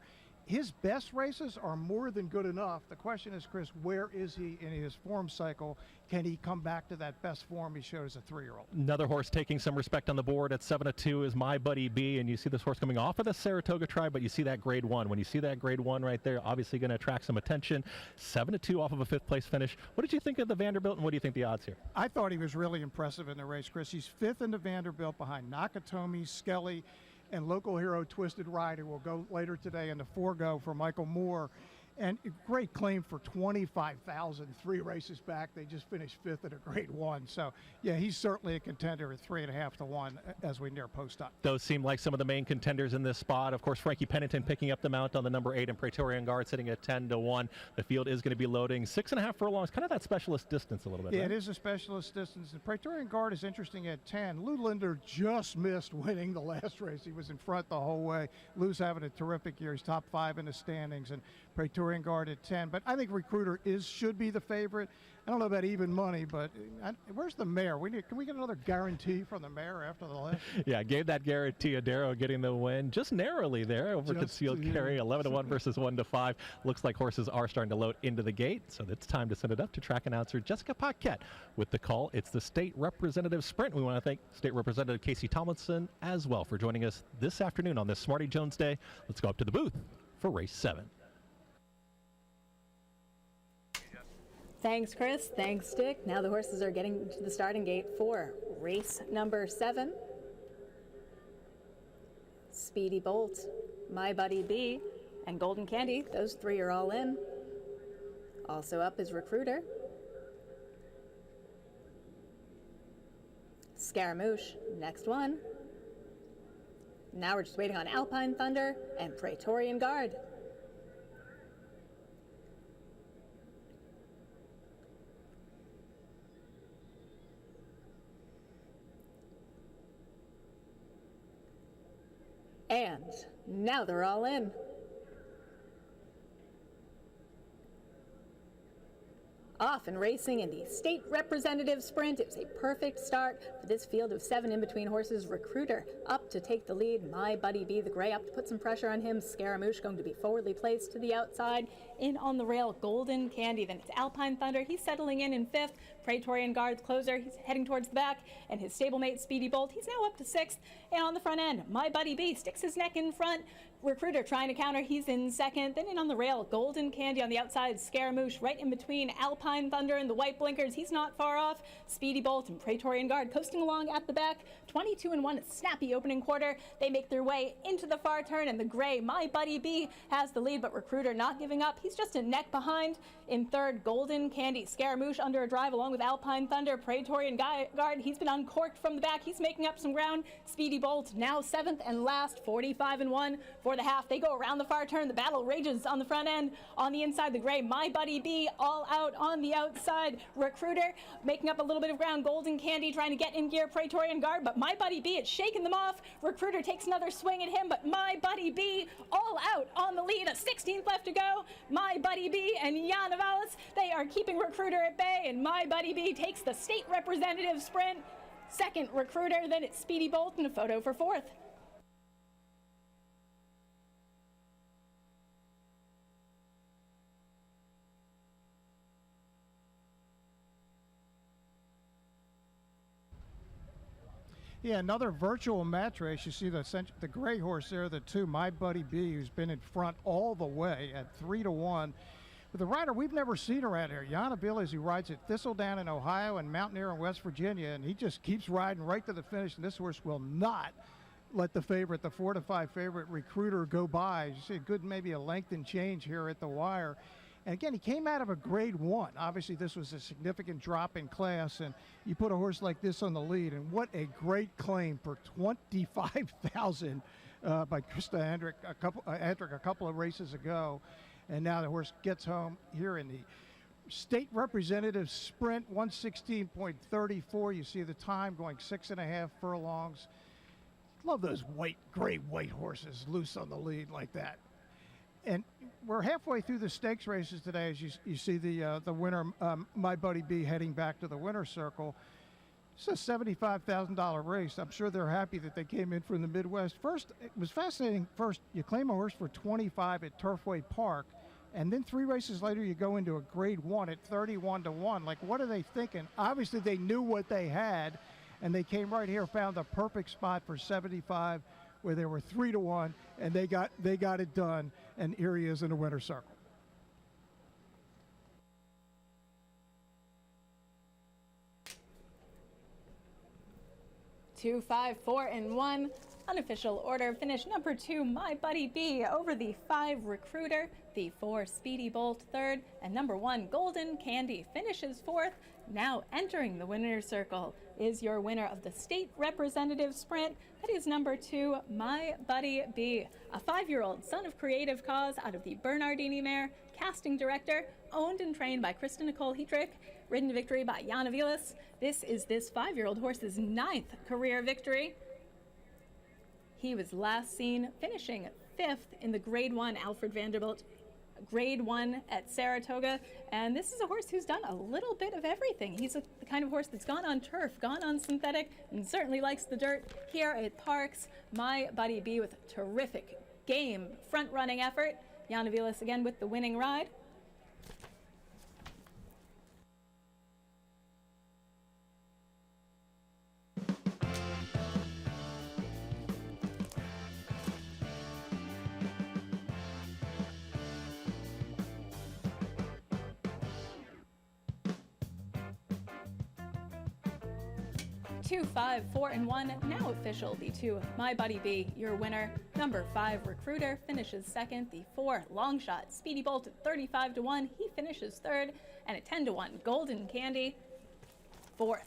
His best races are more than good enough. The question is, Chris, where is he in his form cycle? Can he come back to that best form he showed as a 3-year-old? Another horse taking some respect on the board at 7-2 is My Buddy B, and you see this horse coming off of the Saratoga Tribe, but you see that grade 1. When you see that grade 1 right there, obviously going to attract some attention. 7-2 off of a 5th place finish. What did you think of the Vanderbilt, and what do you think the odds here? I thought he was really impressive in the race, Chris. He's 5th in the Vanderbilt behind Nakatomi, Skelly, and local hero Twisted Ride, who will go later today in the 4-go for Michael Moore. And a great claim for 25,000, 3 races back. They just finished 5th at a grade 1. So, yeah, he's certainly a contender at 3.5-1 as we near post-up. Those seem like some of the main contenders in this spot. Of course, Frankie Pennington picking up the mount on the number 8, and Praetorian Guard sitting at 10-1. The field is going to be loading 6.5 furlongs, kind of that specialist distance a little bit. Yeah, right? It is a specialist distance. The Praetorian Guard is interesting at 10. Lou Linder just missed winning the last race. He was in front the whole way. Lou's having a terrific year. He's top 5 in the standings, and Praetorian Guard at 10. But I think Recruiter should be the favorite. I don't know about even money, but where's the mare? Can we get another guarantee from the mare after the last? Yeah, gave that guarantee. Adaro getting the win just narrowly there over concealed carry. 11-1 versus 1-5. Looks like horses are starting to load into the gate, so it's time to send it up to track announcer Jessica Paquette with the call. It's the state representative sprint. We want to thank State Representative Casey Tomlinson as well for joining us this afternoon on this Smarty Jones Day. Let's go up to the booth for race 7. Thanks, Chris. Thanks, Dick. Now the horses are getting to the starting gate for race number 7. Speedy Bolt, My Buddy B, and Golden Candy. Those 3 are all in. Also up is Recruiter. Scaramouche, next one. Now we're just waiting on Alpine Thunder and Praetorian Guard. And now they're all in. Off and racing in the state representative sprint. It was a perfect start for this field of 7 in-between horses. Recruiter up to take the lead. My Buddy B, the gray, up to put some pressure on him. Scaramouche going to be forwardly placed to the outside. In on the rail, Golden Candy. Then it's Alpine Thunder. He's settling in 5th. Praetorian Guard's closer. He's heading towards the back. And his stablemate, Speedy Bolt, he's now up to 6th. And on the front end, My Buddy B sticks his neck in front. Recruiter trying to counter. He's in 2nd. Then in on the rail, Golden Candy on the outside. Scaramouche right in between Alpine Thunder and the white blinkers. He's not far off. Speedy Bolt and Praetorian Guard coasting along at the back. 22-1, a snappy opening quarter. They make their way into the far turn, and the gray, My Buddy B, has the lead, but Recruiter not giving up. He's just a neck behind. In 3rd, Golden Candy. Scaramouche under a drive along with Alpine Thunder. Praetorian Guard, he's been uncorked from the back. He's making up some ground. Speedy Bolt now 7th and last, 45-1 for the half. They go around the far turn. The battle rages on the front end. On the inside, the gray, My Buddy B, all out on the outside. Recruiter making up a little bit of ground. Golden Candy trying to get in gear. Praetorian Guard, but My Buddy B, it's shaking them off. Recruiter takes another swing at him, but My Buddy B all out on the lead. A 16th left to go. My Buddy B and Jan Avalis, they are keeping Recruiter at bay, and My Buddy B takes the state representative sprint. 2nd, Recruiter, then it's Speedy Bolt, and a photo for 4th. Yeah, another virtual match race. You see the gray horse there, the 2, My Buddy B, who's been in front all the way at 3-1. But the rider we've never seen around here, Yana Billies, who rides at Thistledown in Ohio and Mountaineer in West Virginia, and he just keeps riding right to the finish, and this horse will not let the favorite, the 4-5 favorite Recruiter, go by. You see a good maybe a length and change here at the wire. And again, he came out of a grade 1. Obviously, this was a significant drop in class, and you put a horse like this on the lead, and what a great claim for $25,000 by Krista Hendrick a couple of races ago. And now the horse gets home here in the state representative sprint, 116.34. You see the time going 6.5 furlongs. Love those gray white horses loose on the lead like that. And we're halfway through the stakes races today, as you see the winner, My Buddy B, heading back to the winner's circle. It's a $75,000 race. I'm sure they're happy that they came in from the Midwest. First, it was fascinating. First, you claim a horse for 25 at Turfway Park, and then 3 races later, you go into a grade 1 at 31-1. Like, what are they thinking? Obviously, they knew what they had, and they came right here, found the perfect spot for 75, where they were 3-1, and they got it done. And here he is in the winner's circle. Two, 5, 4, and 1. Unofficial order. Finish number 2, My Buddy B, over the 5, Recruiter, the 4, Speedy Bolt, 3rd, and number 1, Golden Candy, finishes 4th. Now entering the winner's circle is your winner of the state representative sprint. That is number 2, My Buddy B, a 5-year-old son of Creative Cause out of the Bernardini mare, casting director, owned and trained by Krista Nicole Heatrick, ridden to victory by Yana Vilas. This is this 5-year-old horse's 9th career victory. He was last seen finishing 5th in the grade 1 Alfred Vanderbilt grade 1 at Saratoga, and this is a horse who's done a little bit of everything. He's the kind of horse that's gone on turf, gone on synthetic, and certainly likes the dirt. Here at Parx, My Buddy B with a terrific game front-running effort. Yana Vilas again with the winning ride. Two, 5, 4, and 1, now official. The 2, My Buddy B, your winner. Number 5, Recruiter, finishes 2nd. The 4, Long Shot, Speedy Bolt at 35-1, he finishes 3rd. And at 10-1, Golden Candy, 4th.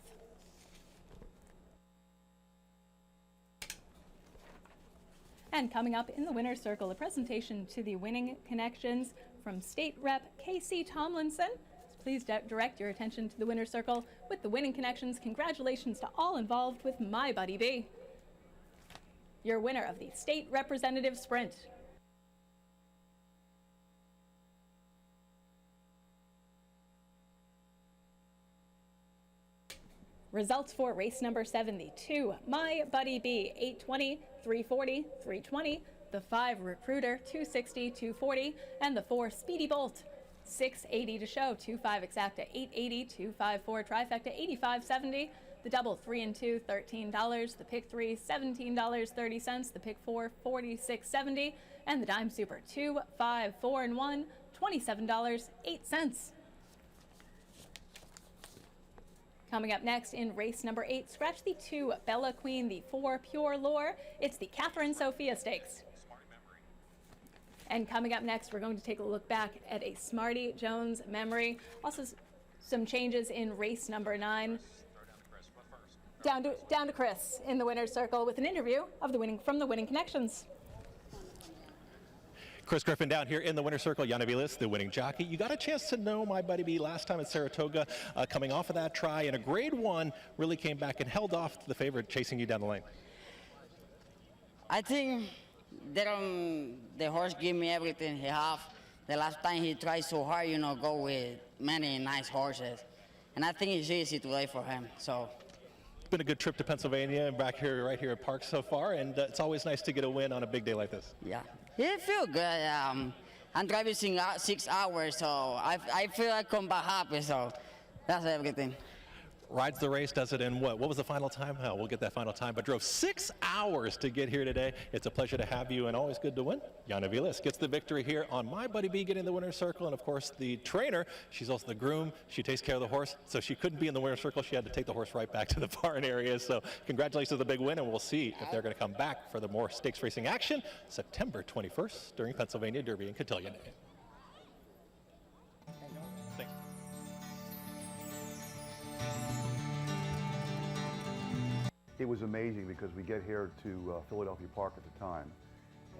And coming up in the winner's circle, a presentation to the winning connections from State Rep Casey Tomlinson. Please direct your attention to the winner's circle with the winning connections. Congratulations to all involved with My Buddy B, your winner of the state representative sprint. Results for race number 7, the 2, My Buddy B, 820, 340, 320, the 5, Recruiter, 260, 240, and the 4, Speedy Bolt, 680 to show, 2-5 exacta, 880, 254 trifecta, 85.70. The double 3 and 2, $13. The pick 3, $17.30. The pick 4, $46.70. And the dime super 2, 5, 4, and 1, $27.08. Coming up next in race number 8, scratch the 2, Bella Queen, the 4, Pure Lore. It's the Catherine Sophia Stakes. And coming up next, we're going to take a look back at a Smarty Jones memory. Also, some changes in race number 9. Down to Chris in the winner's circle with an interview of from the winning connections. Chris Griffin down here in the winner's circle. Yana Vilas, the winning jockey. You got a chance to know My Buddy B last time at Saratoga, coming off of that try in a grade 1, really came back and held off the favorite chasing you down the lane. I think the horse gave me everything he have. The last time he tried so hard, go with many nice horses. And I think it's easy today for him, so. It's been a good trip to Pennsylvania and back here, right here at Parx so far, and it's always nice to get a win on a big day like this. Yeah, it feels good. I'm driving 6 hours, so I feel I come back happy, so that's everything. rides the race, does it in what was the final time? We'll get that final time, but drove 6 hours to get here today. It's a pleasure to have you and always good to win. Yana Vilas gets the victory here on My Buddy B, getting the winner's circle, and of course the trainer, she's also the groom. She takes care of the horse, so she couldn't be in the winner's circle. She had to take the horse right back to the barn area. So congratulations on the big win, and we'll see if they're going to come back for the more stakes racing action September 21st during Pennsylvania Derby and Cotillion. Thanks. It was amazing because we get here to Philadelphia Park at the time,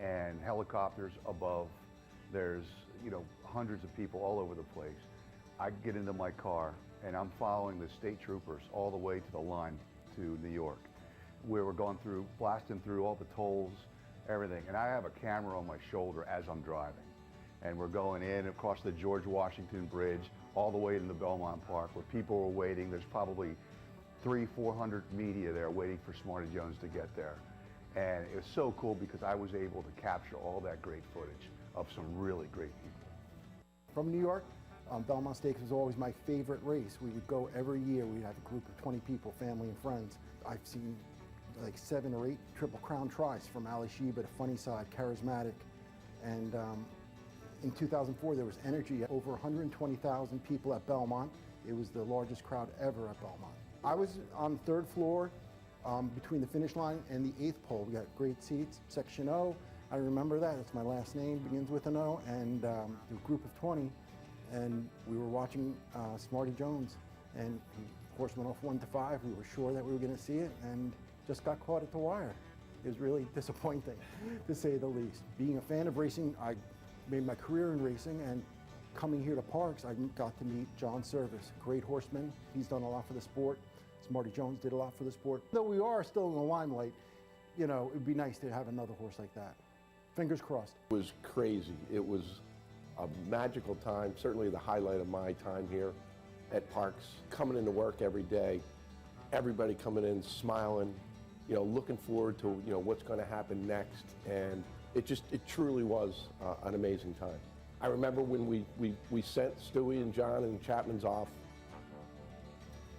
and helicopters above. There's, hundreds of people all over the place. I get into my car and I'm following the state troopers all the way to the line to New York, where we're going through, blasting through all the tolls, everything. And I have a camera on my shoulder as I'm driving. And we're going in across the George Washington Bridge, all the way to the Belmont Park, where people were waiting. There's probably 300-400 media there waiting for Smarty Jones to get there. And it was so cool because I was able to capture all that great footage of some really great people. From New York, Belmont Stakes was always my favorite race. We would go every year. We'd have a group of 20 people, family and friends. I've seen like 7 or 8 Triple Crown tries from Ali Sheba to Funny Side, Charismatic. And in 2004, there was energy. Over 120,000 people at Belmont. It was the largest crowd ever at Belmont. I was on the 3rd floor between the finish line and the 8th pole. We got great seats, Section O. I remember that. It's my last name, begins with an O, and a group of 20. And we were watching Smarty Jones, and the horse went off 1 to 5. We were sure that we were going to see it, and just got caught at the wire. It was really disappointing, to say the least. Being a fan of racing, I made my career in racing, and coming here to Parx, I got to meet John Service, great horseman. He's done a lot for the sport. Smarty Jones did a lot for the sport. Though we are still in the limelight, it would be nice to have another horse like that. Fingers crossed. It was crazy. It was a magical time, certainly the highlight of my time here at Parx. Coming into work every day, everybody coming in smiling, looking forward to what's going to happen next, and it truly was an amazing time. I remember when we sent Stewie and John and Chapman's off,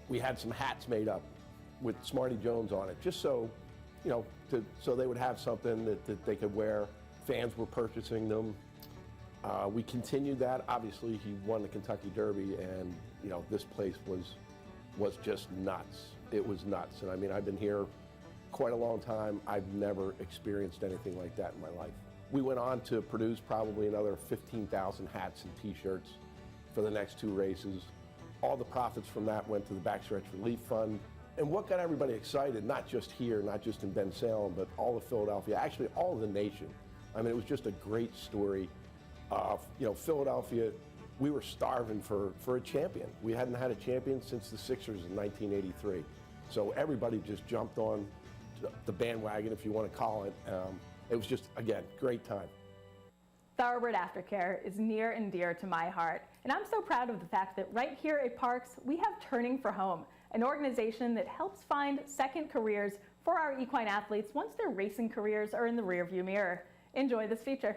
we had some hats made up with Smarty Jones on it, just so so they would have something that they could wear. Fans were purchasing them. We continued that. Obviously, he won the Kentucky Derby, and this place was just nuts. It was nuts, and I mean, I've been here quite a long time. I've never experienced anything like that in my life. We went on to produce probably another 15,000 hats and T-shirts for the next 2 races. All the profits from that went to the Backstretch Relief Fund. And what got everybody excited, not just here, not just in Ben Salem, but all of Philadelphia, actually all of the nation. I mean, it was just a great story. Philadelphia, we were starving for a champion. We hadn't had a champion since the Sixers in 1983. So everybody just jumped on the bandwagon, if you want to call it. It was just, again, great time. Thoroughbred Aftercare is near and dear to my heart, and I'm so proud of the fact that right here at Parx, we have Turning for Home, an organization that helps find second careers for our equine athletes once their racing careers are in the rearview mirror. Enjoy this feature.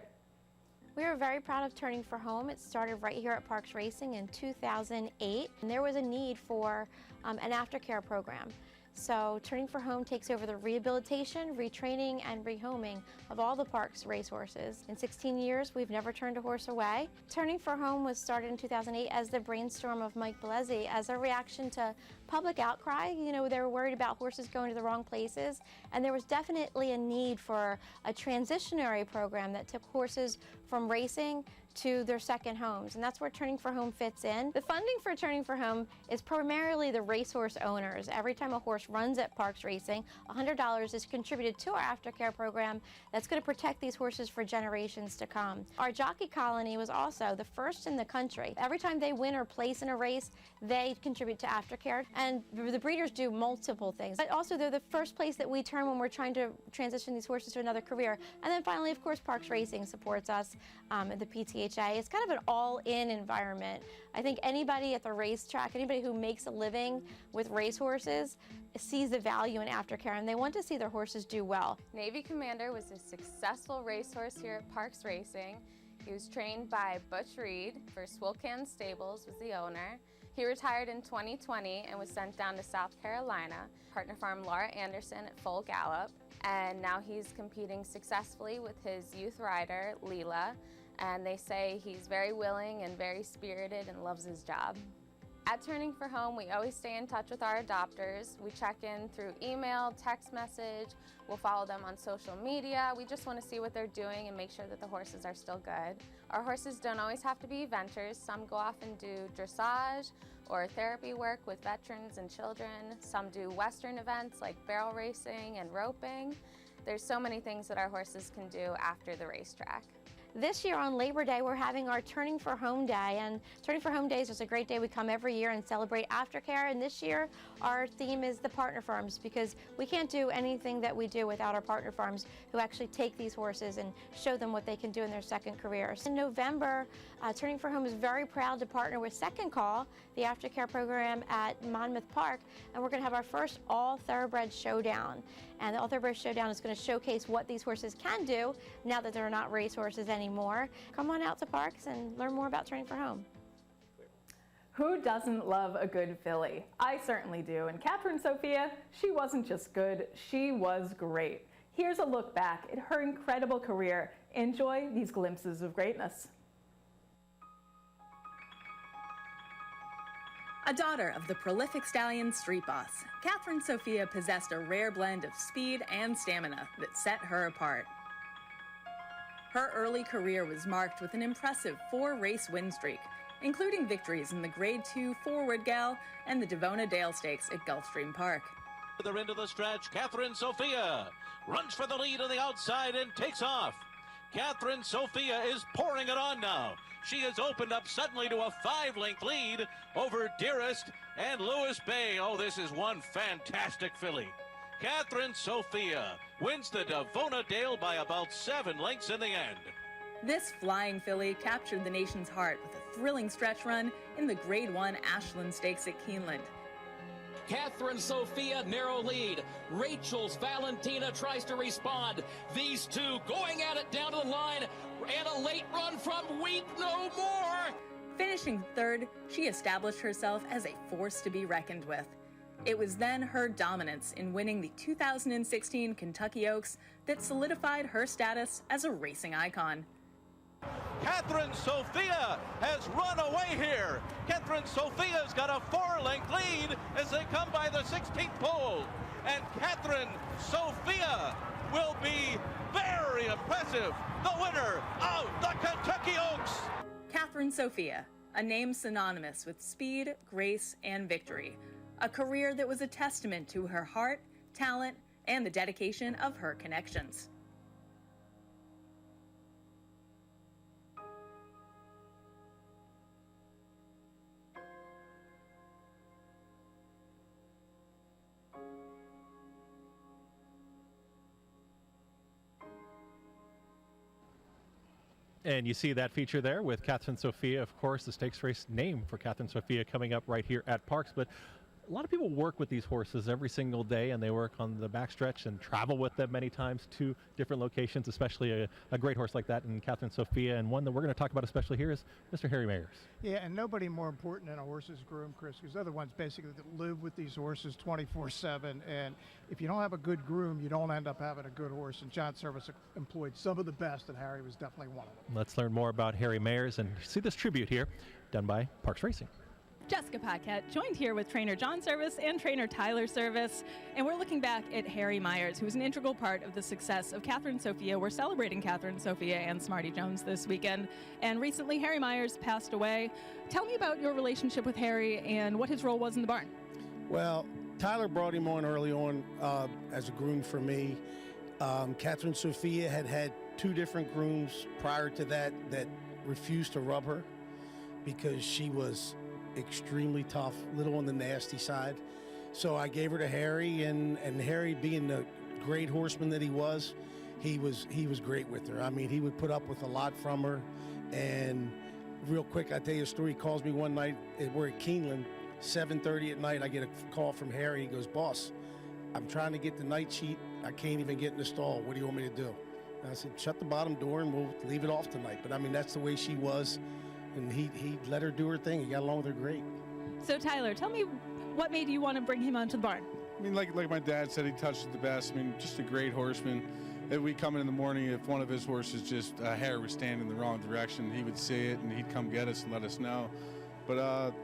We are very proud of Turning for Home. It started right here at Parx Racing in 2008, and there was a need for an aftercare program. So Turning for Home takes over the rehabilitation, retraining, and rehoming of all the Parx racehorses. In 16 years, we've never turned a horse away. Turning for Home was started in 2008 as the brainstorm of Mike Bellezzi as a reaction to public outcry. They were worried about horses going to the wrong places, and there was definitely a need for a transitionary program that took horses from racing to their second homes, and that's where Turning for Home fits in. The funding for Turning for Home is primarily the racehorse owners. Every time a horse runs at Parx Racing, $100 is contributed to our aftercare program that's going to protect these horses for generations to come. Our jockey colony was also the first in the country. Every time they win or place in a race, they contribute to aftercare, and the breeders do multiple things. But also, they're the first place that we turn when we're trying to transition these horses to another career. And then finally, of course, Parx Racing supports us at the PTA. It's kind of an all-in environment. I think anybody at the racetrack, anybody who makes a living with racehorses, sees the value in aftercare, and they want to see their horses do well. Navy Commander was a successful racehorse here at Parx Racing. He was trained by Butch Reed for Swilcan Stables, was the owner. He retired in 2020 and was sent down to South Carolina, partner farm Laura Anderson at Full Gallop, and now he's competing successfully with his youth rider, Leela, and they say he's very willing and very spirited and loves his job. At Turning for Home, we always stay in touch with our adopters. We check in through email, text message, we'll follow them on social media. We just want to see what they're doing and make sure that the horses are still good. Our horses don't always have to be eventers. Some go off and do dressage or therapy work with veterans and children. Some do Western events like barrel racing and roping. There's so many things that our horses can do after the racetrack. This year on Labor Day, we're having our Turning for Home Day, and Turning for Home Days is a great day. We come every year and celebrate aftercare, and this year our theme is the partner farms, because we can't do anything that we do without our partner farms who actually take these horses and show them what they can do in their second careers. In November, Turning for Home is very proud to partner with Second Call, the aftercare program at Monmouth Park, and we're going to have our first all-thoroughbred showdown. And the all-thoroughbred showdown is going to showcase what these horses can do now that they're not race horses anymore. Come on out to Parx and learn more about Turning for Home. Who doesn't love a good filly? I certainly do. And Catherine Sophia, she wasn't just good, she was great. Here's a look back at her incredible career. Enjoy these glimpses of greatness. A daughter of the prolific stallion Street Boss, Catherine Sophia possessed a rare blend of speed and stamina that set her apart. Her early career was marked with an impressive 4-race win streak, including victories in the Grade 2 Forward Gal and the Devona Dale Stakes at Gulfstream Park. They're into the stretch. Catherine Sophia runs for the lead on the outside and takes off. Catherine Sophia is pouring it on now. She has opened up suddenly to a 5-length lead over Dearest and Lewis Bay. Oh, this is one fantastic filly. Catherine Sophia wins the Devona Dale by about 7 lengths in the end. This flying filly captured the nation's heart with a thrilling stretch run in the Grade 1 Ashland Stakes at Keeneland. Catherine Sophia, narrow lead. Rachel's Valentina tries to respond. These two going at it down to the line, and a late run from Weep No More. Finishing third, she established herself as a force to be reckoned with. It was then her dominance in winning the 2016 Kentucky Oaks that solidified her status as a racing icon. Catherine Sophia has run away here. Catherine Sophia's got a 4-length lead as they come by the 16th pole. And Catherine Sophia will be very impressive, the winner of the Kentucky Oaks. Catherine Sophia, a name synonymous with speed, grace, and victory. A career that was a testament to her heart, talent, and the dedication of her connections. And you see that feature there with Catherine Sophia, of course, the stakes race name for Catherine Sophia coming up right here at Parx. But a lot of people work with these horses every single day, and they work on the backstretch and travel with them many times to different locations, especially a great horse like that in Catherine Sophia. And one that we're going to talk about especially here is Mr. Harry Mayers. Yeah, and nobody more important than a horse's groom, Chris, because they're the ones basically that live with these horses 24/7. And if you don't have a good groom, you don't end up having a good horse. And John Service employed some of the best, and Harry was definitely one of them. Let's learn more about Harry Mayers and see this tribute here done by Parx Racing. Jessica Paquette, joined here with trainer John Service and trainer Tyler Service, and we're looking back at Harry Mayers, who was an integral part of the success of Catherine Sophia. We're celebrating Catherine Sophia and Smarty Jones this weekend, and recently Harry Mayers passed away. Tell me about your relationship with Harry and what his role was in the barn. Well, Tyler brought him on early on as a groom for me. Catherine Sophia had 2 different grooms prior to that refused to rub her because she was extremely tough, little on the nasty side. So I gave her to Harry, and Harry, being the great horseman that he was great with her. I mean, he would put up with a lot from her. And real quick, I tell you a story. He calls me one night, we're at Keeneland, 7:30 at night. I get a call from Harry. He goes, "Boss, I'm trying to get the night sheet. I can't even get in the stall. What do you want me to do?" And I said, "Shut the bottom door and we'll leave it off tonight." But I mean, that's the way she was. And he let her do her thing. He got along with her great. So Tyler, tell me what made you want to bring him onto the barn? I mean, like my dad said, he touches the best. I mean, just a great horseman. If we come in the morning, if one of his horses just a hair was standing in the wrong direction, he would see it and he'd come get us and let us know. But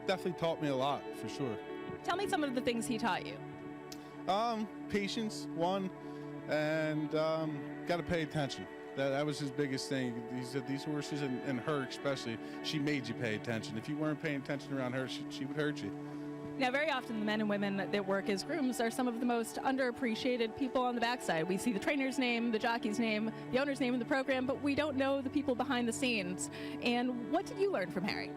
definitely taught me a lot, for sure. Tell me some of the things he taught you. Patience, one, and got to pay attention. That was his biggest thing. He said these horses, and her especially, she made you pay attention. If you weren't paying attention around her, she would hurt you. Now, very often the men and women that work as grooms are some of the most underappreciated people on the backside. We see the trainer's name, the jockey's name, the owner's name in the program, but we don't know the people behind the scenes. And what did you learn from Harry?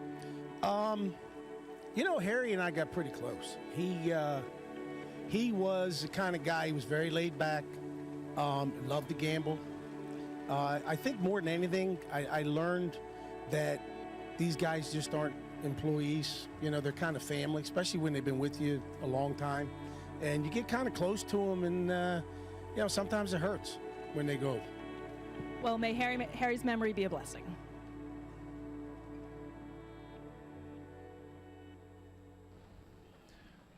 You know, Harry and I got pretty close. He was the kind of guy, he was very laid back, loved to gamble. I think more than anything, I learned that these guys just aren't employees. You know, they're kind of family, especially when they've been with you a long time. And you get kind of close to them, and, you know, sometimes it hurts when they go. Well, may Harry's memory be a blessing.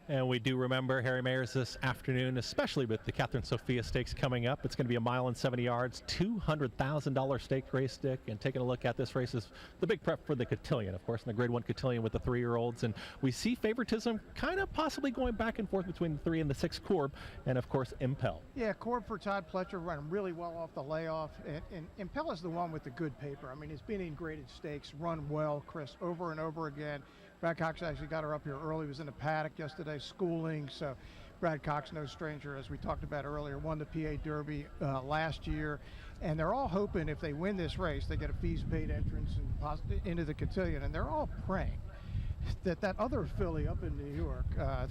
And we do remember Harry Mayers this afternoon, especially with the Catherine Sophia Stakes coming up. It's going to be 1 mile and 70 yards, $200,000 stake race, Dick. And taking a look at this race is the big prep for the cotillion, of course, and the Grade 1 cotillion with the 3-year-olds. And we see favoritism kind of possibly going back and forth between the 3 and the 6 Corb, and of course, Impel. Yeah, Corb for Todd Pletcher running really well off the layoff. And Impel is the one with the good paper. I mean, he's been in graded stakes, run well, Chris, over and over again. Brad Cox actually got her up here early. He was in the paddock yesterday schooling. So Brad Cox, no stranger, as we talked about earlier, won the PA Derby last year. And they're all hoping if they win this race, they get a fees paid entrance into the cotillion. And they're all praying that other filly up in New York,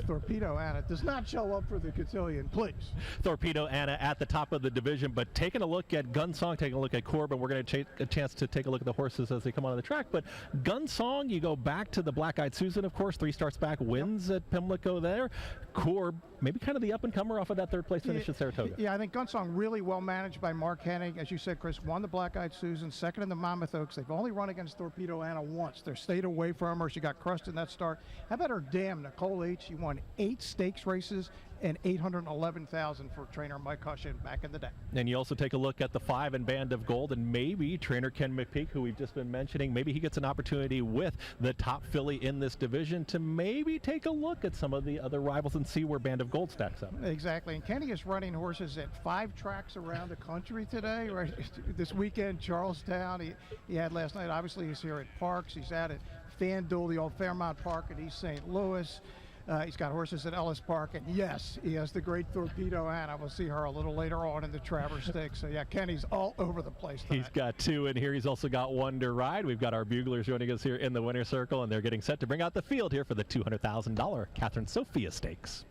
Torpedo Anna, does not show up for the cotillion, please. Torpedo Anna at the top of the division, but taking a look at Gunsong, taking a look at Corb, and we're going to take a chance to take a look at the horses as they come onto the track. But Gunsong, you go back to the Black Eyed Susan, of course, 3 starts back, wins at Pimlico there. Corb, maybe kind of the up-and-comer off of that 3rd place finish at Saratoga. Yeah, I think Gunsong really well managed by Mark Hennig. As you said, Chris, won the Black Eyed Susan, 2nd in the Monmouth Oaks. They've only run against Torpedo Anna once. They're stayed away from her. She got crushed in that start. How about her dam, Nicole H? She won 8 stakes races and $811,000 for trainer Mike Hushin back in the day. And you also take a look at the 5 and Band of Gold, and maybe trainer Ken McPeak, who we've just been mentioning, maybe he gets an opportunity with the top filly in this division to maybe take a look at some of the other rivals and see where Band of Gold stacks up. Exactly, and Kenny is running horses at 5 tracks around the country today. Right, this weekend, Charlestown. He had last night. Obviously, he's here at Parx. He's out at FanDuel, the old Fairmount Park at East St. Louis. He's got horses at Ellis Park, and yes, he has the great Torpedo Anna. We'll see her a little later on in the Travers Stakes. So yeah, Kenny's all over the place tonight. He's got 2 in here. He's also got 1 to ride. We've got our buglers joining us here in the winner's circle, and they're getting set to bring out the field here for the $200,000 Catherine Sophia Stakes.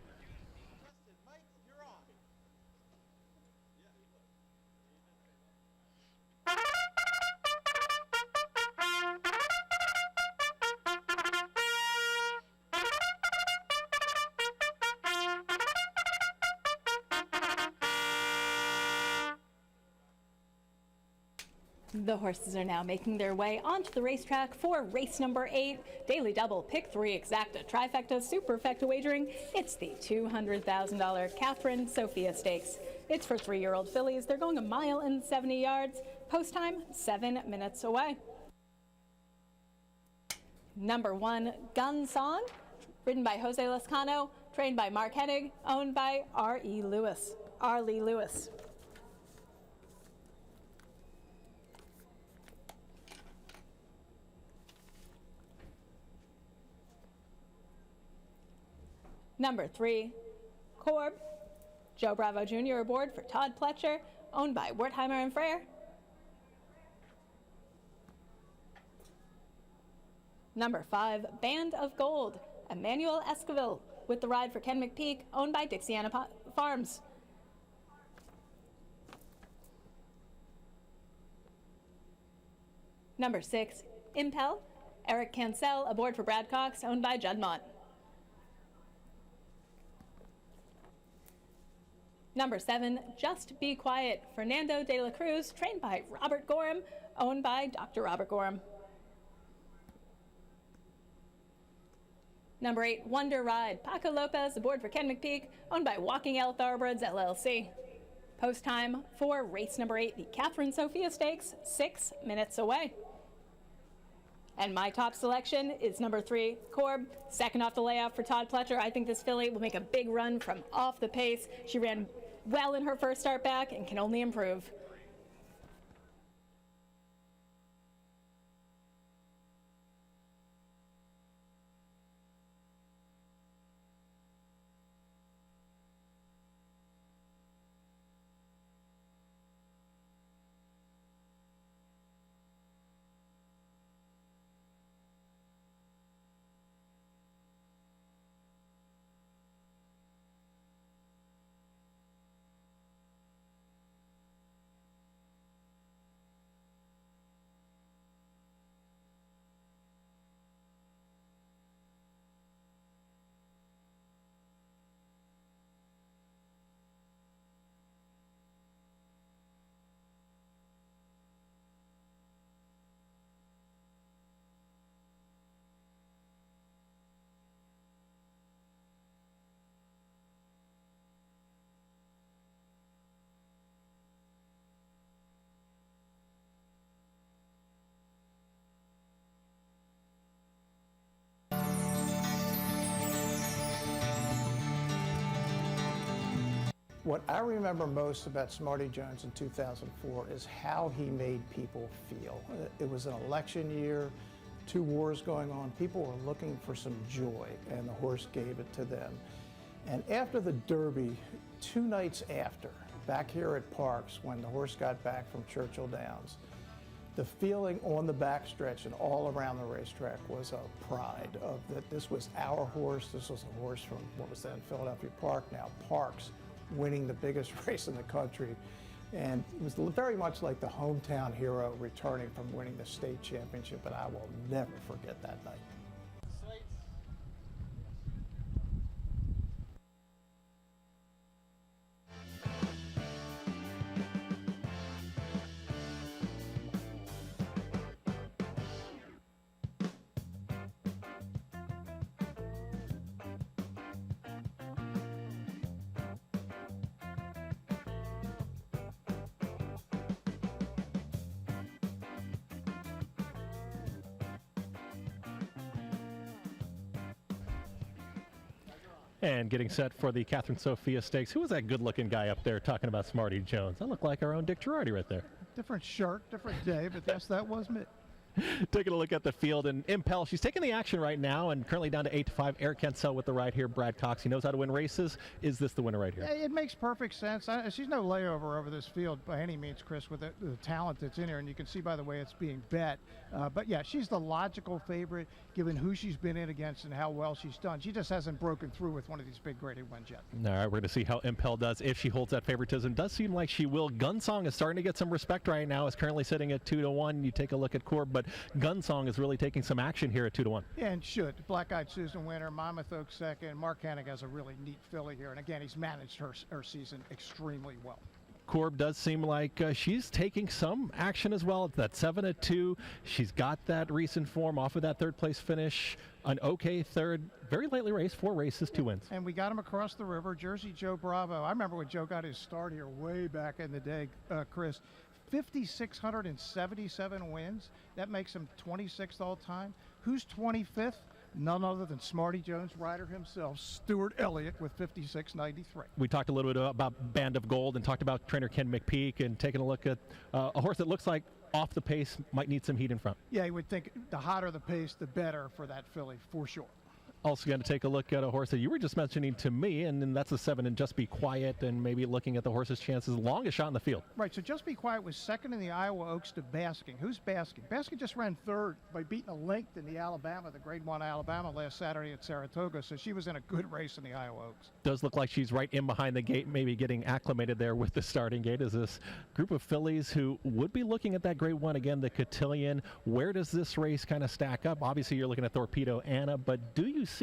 The horses are now making their way onto the racetrack for race number 8, Daily Double, Pick 3, Exacta, Trifecta, Superfecta wagering. It's the $200,000 Catherine Sophia Stakes. It's for 3-year-old fillies. They're going 1 mile and 70 yards. Post time, 7 minutes away. Number 1, Gun Song, ridden by Jose Lescano, trained by Mark Hennig, owned by R.E. Lewis. Arlie Lewis. Number 3, Corb, Joe Bravo Jr. aboard for Todd Pletcher, owned by Wertheimer and Frere. Number 5, Band of Gold, Emmanuel Esquivel, with the ride for Ken McPeak, owned by Dixiana Farms. Number 6, Impel, Eric Cancel, aboard for Brad Cox, owned by Judd Mott. Number 7, Just Be Quiet, Fernando de la Cruz, trained by Robert Gorham, owned by Dr. Robert Gorham. Number 8, Wonder Ride. Paco Lopez aboard for Ken McPeak, owned by Walking Ale Thoroughbreds LLC. Post time for race number 8, the Catherine Sophia Stakes, 6 minutes away. And my top selection is number 3, Corb. Second off the layoff for Todd Pletcher. I think this filly will make a big run from off the pace. She ran well in her first start back and can only improve. What I remember most about Smarty Jones in 2004 is how he made people feel. It was an election year, 2 wars going on. People were looking for some joy, and the horse gave it to them. And after the Derby, 2 nights after, back here at Parx, when the horse got back from Churchill Downs, the feeling on the backstretch and all around the racetrack was a pride of that this was our horse. This was a horse from what was then Philadelphia Park, now Parx, winning the biggest race in the country. And it was very much like the hometown hero returning from winning the state championship, and I will never forget that night. And getting set for the Catherine Sophia Stakes. Who was that good-looking guy up there talking about Smarty Jones? That looked like our own Dick Girardi right there. Different shirt, different day, but yes, that was me. Taking a look at the field, and Impel, she's taking the action right now, and currently down to 8-5. Eric Kensell with the ride here. Brad Cox, he knows how to win races. Is this the winner right here? Yeah, it makes perfect sense. She's no layover over this field by any means, Chris, with the talent that's in here, and you can see by the way it's being bet. But yeah, she's the logical favorite given who she's been in against and how well she's done. She just hasn't broken through with one of these big graded wins yet. All right, we're going to see how Impel does if she holds that favoritism. Does seem like she will. Gunsong is starting to get some respect right now. Is currently sitting at 2-1. You take a look at Corb, but Gunsong is really taking some action here at 2-1. Yeah, and should. Black-Eyed Susan winner, Monmouth Oak second. Mark Hennig has a really neat filly here, and again, he's managed her season extremely well. Corb does seem like she's taking some action as well. That 7-2. She's got that recent form off of that 3rd place finish. An okay 3rd, very lightly raced, 4 races, 2 wins. And we got him across the river. Jersey Joe Bravo. I remember when Joe got his start here way back in the day, Chris. 5,677 wins. That makes him 26th all time. Who's 25th? None other than Smarty Jones rider himself, Stuart Elliott, with 56.93. We talked a little bit about Band of Gold and talked about trainer Ken McPeak and taking a look at a horse that looks like off the pace might need some heat in front. Yeah, you would think the hotter the pace, the better for that filly, for sure. Also going to take a look at a horse that you were just mentioning to me, and then that's a 7 and Just Be Quiet, and maybe looking at the horse's chances. Longest shot in the field. Right, so Just Be Quiet was second in the Iowa Oaks to Basking. Who's Basking? Basking just ran 3rd by beating a length in the Alabama, the Grade 1 Alabama last Saturday at Saratoga, so she was in a good race in the Iowa Oaks. Does look like she's right in behind the gate, maybe getting acclimated there with the starting gate. Is this group of fillies who would be looking at that Grade 1 again, the Cotillion? Where does this race kind of stack up? Obviously, you're looking at Torpedo Anna, but do you see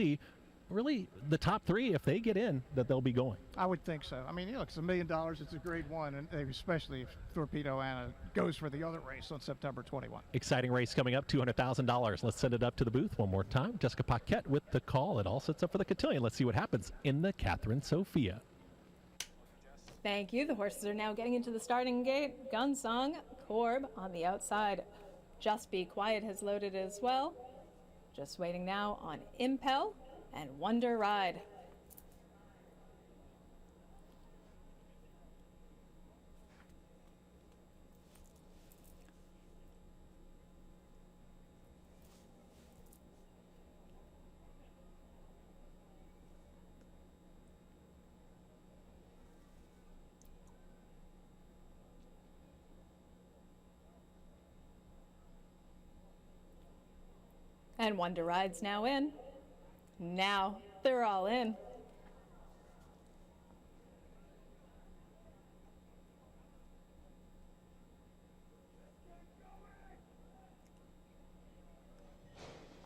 really the top three, if they get in, that they'll be going. I would think so. I mean, look, it's $1 million. It's a great one, and especially if Torpedo Anna goes for the other race on September 21. Exciting race coming up, $200,000. Let's send it up to the booth one more time. Jessica Paquette with the call. It all sets up for the cotillion. Let's see what happens in the Catherine Sophia. Thank you. The horses are now getting into the starting gate. Gunsong, Corb on the outside. Just Be Quiet has loaded as well. Just waiting now on Impel and Wonder Ride. And Wonder Ride's now in. Now they're all in.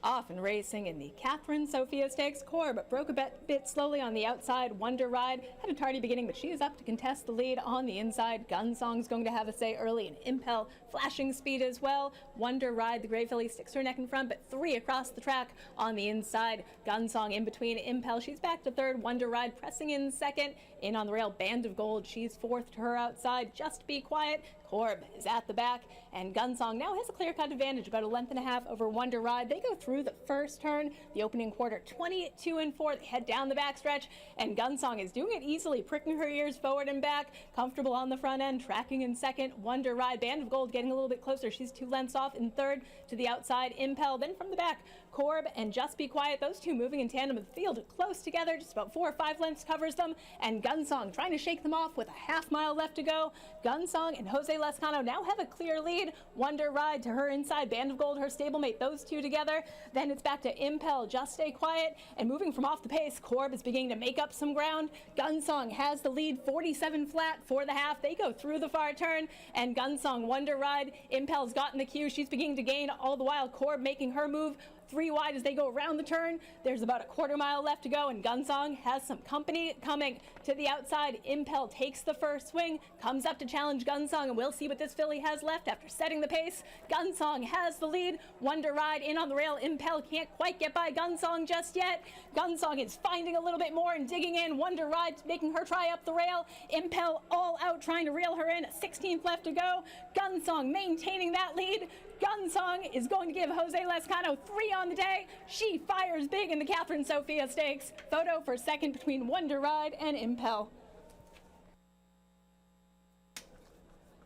Off and racing in the Catherine Sophia Stakes. Corb broke a bit slowly on the outside. Wonder Ride had a tardy beginning, but she is up to contest the lead on the inside. Gunsong's going to have a say early, and Impel flashing speed as well. Wonder Ride, the gray filly, sticks her neck in front, but 3 across the track on the inside. Gunsong in between Impel. She's back to third. Wonder Ride pressing in second. In on the rail, Band of Gold. She's fourth to her outside. Just Be Quiet. Corb is at the back, and Gunsong now has a clear-cut advantage, about 1.5 lengths over Wonder Ride. They go through the first turn, the opening quarter, 22 and 4. They head down the backstretch, and Gunsong is doing it easily, pricking her ears forward and back, comfortable on the front end, tracking in second. Wonder Ride, Band of Gold getting a little bit closer. She's 2 lengths off in third to the outside. Impel, then from the back, Corb and Just Be Quiet, those two moving in tandem with the field close together, just about 4 or 5 lengths covers them, and Gunsong trying to shake them off with a half mile left to go. Gunsong and Jose Lescano now have a clear lead. Wonder Ride to her inside, Band of Gold, her stablemate, those two together. Then it's back to Impel, Just Stay Quiet, and moving from off the pace, Corb is beginning to make up some ground. Gunsong has the lead, 47 flat for the half. They go through the far turn, and Gunsong, Wonder Ride, Impel's gotten the cue. She's beginning to gain all the while. Corb making her move 3 wide as they go around the turn. There's about a 1/4 mile left to go, and Gunsong has some company coming to the outside. Impel takes the first swing, comes up to challenge Gunsong, and we'll see what this filly has left after setting the pace. Gunsong has the lead. Wonder Ride in on the rail. Impel can't quite get by Gunsong just yet. Gunsong is finding a little bit more and digging in. Wonder Ride making her try up the rail. Impel all out trying to reel her in. 16th left to go. Gunsong maintaining that lead. Gunsong is going to give Jose Lescano 3 on the day. She fires big in the Catherine Sophia Stakes. Photo for second between Wonder Ride and Impel.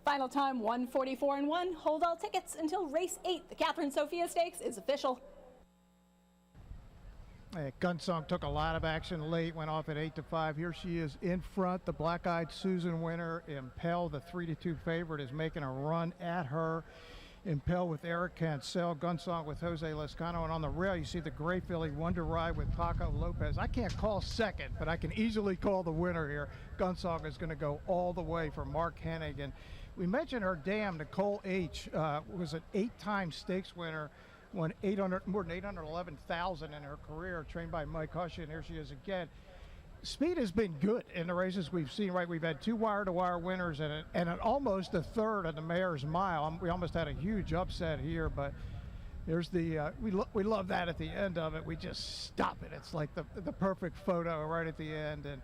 Final time 1:44 and 1. Hold all tickets until race 8. The Catherine Sophia Stakes is official. Gunsong took a lot of action late, went off at 8-5. Here she is in front. The black-eyed Susan winner. Impel, the 3-2 favorite, is making a run at her. Impel with Eric Cancel, Gunsong with Jose Lescano, and on the rail you see the gray filly Wonder Ride with Paco Lopez. I can't call second, but I can easily call the winner here. Gunsong is going to go all the way for Mark Hennig. And we mentioned her dam, Nicole H., was an 8-time stakes winner, won more than 811,000 in her career, trained by Mike Hush, and here she is again. Speed has been good in the races we've seen, right? We've had 2 wire-to-wire winners and almost a third of the Mayor's Mile. We almost had a huge upset here, but there's the, we love that at the end of it. We just stop it. It's like the perfect photo right at the end, and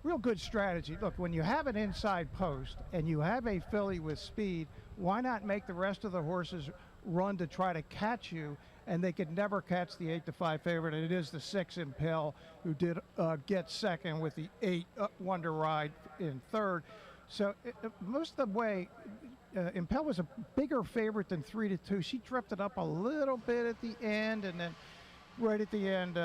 real good strategy. Look, when you have an inside post and you have a filly with speed, why not make the rest of the horses run to try to catch you? And they could never catch the 8-5 favorite. And it is the 6 Impel who did get second with the 8 Wonder Ride in third. So most of the way, Impel was a bigger favorite than 3-2. She drifted up a little bit at the end, and then right at the end,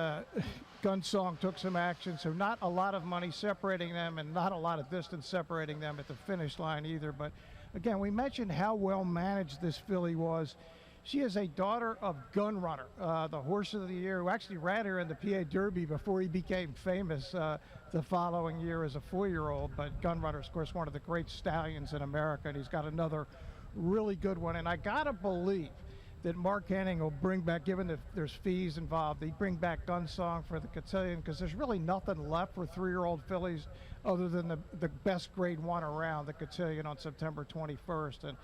Gunsong took some action. So not a lot of money separating them, and not a lot of distance separating them at the finish line either. But again, we mentioned how well managed this filly was. She is a daughter of Gunrunner, the horse of the year, who actually ran her in the PA Derby before he became famous the following year as a 4-year-old. But Gunrunner is, of course, one of the great stallions in America, and he's got another really good one. And I got to believe that Mark Henning will bring back, given that there's fees involved, they bring back Gun Song for the cotillion, because there's really nothing left for 3-year-old fillies other than the best grade 1 around, the cotillion on September 21st. And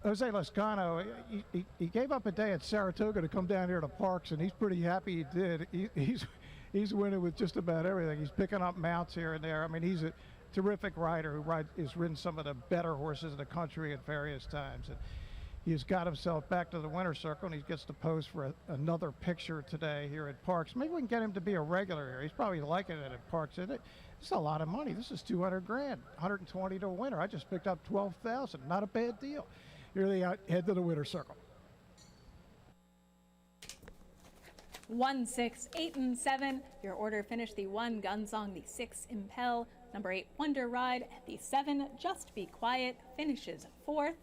Jose Lescano, he gave up a day at Saratoga to come down here to Parx, and he's pretty happy he did. He's winning with just about everything. He's picking up mounts here and there. I mean, he's a terrific rider who has ridden some of the better horses in the country at various times. And he's got himself back to the winner's circle, and he gets to pose for another picture today here at Parx. Maybe we can get him to be a regular here. He's probably liking it at Parx. It's a lot of money. This is 200 grand, 120 to a winner. I just picked up 12,000. Not a bad deal. Here they head to the winner's circle. 1, 6, 8, and 7. Your order finished: the 1, Gun Song; the 6, Impel; number 8, Wonder Ride; and the 7, Just Be Quiet, finishes 4th.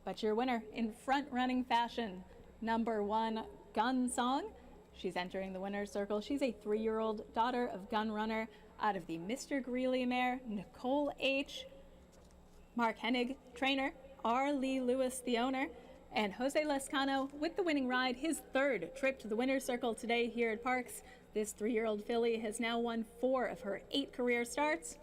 But your winner in front-running fashion, number 1, Gun Song. She's entering the winner's circle. She's a 3-year-old daughter of gun runner out of the Mr. Greeley mare, Nicole H. Mark Hennig, trainer; R. Lee Lewis, the owner; and Jose Lescano with the winning ride, his 3rd trip to the winner's circle today here at Parx. This 3-year-old filly has now won 4 of her 8 career starts.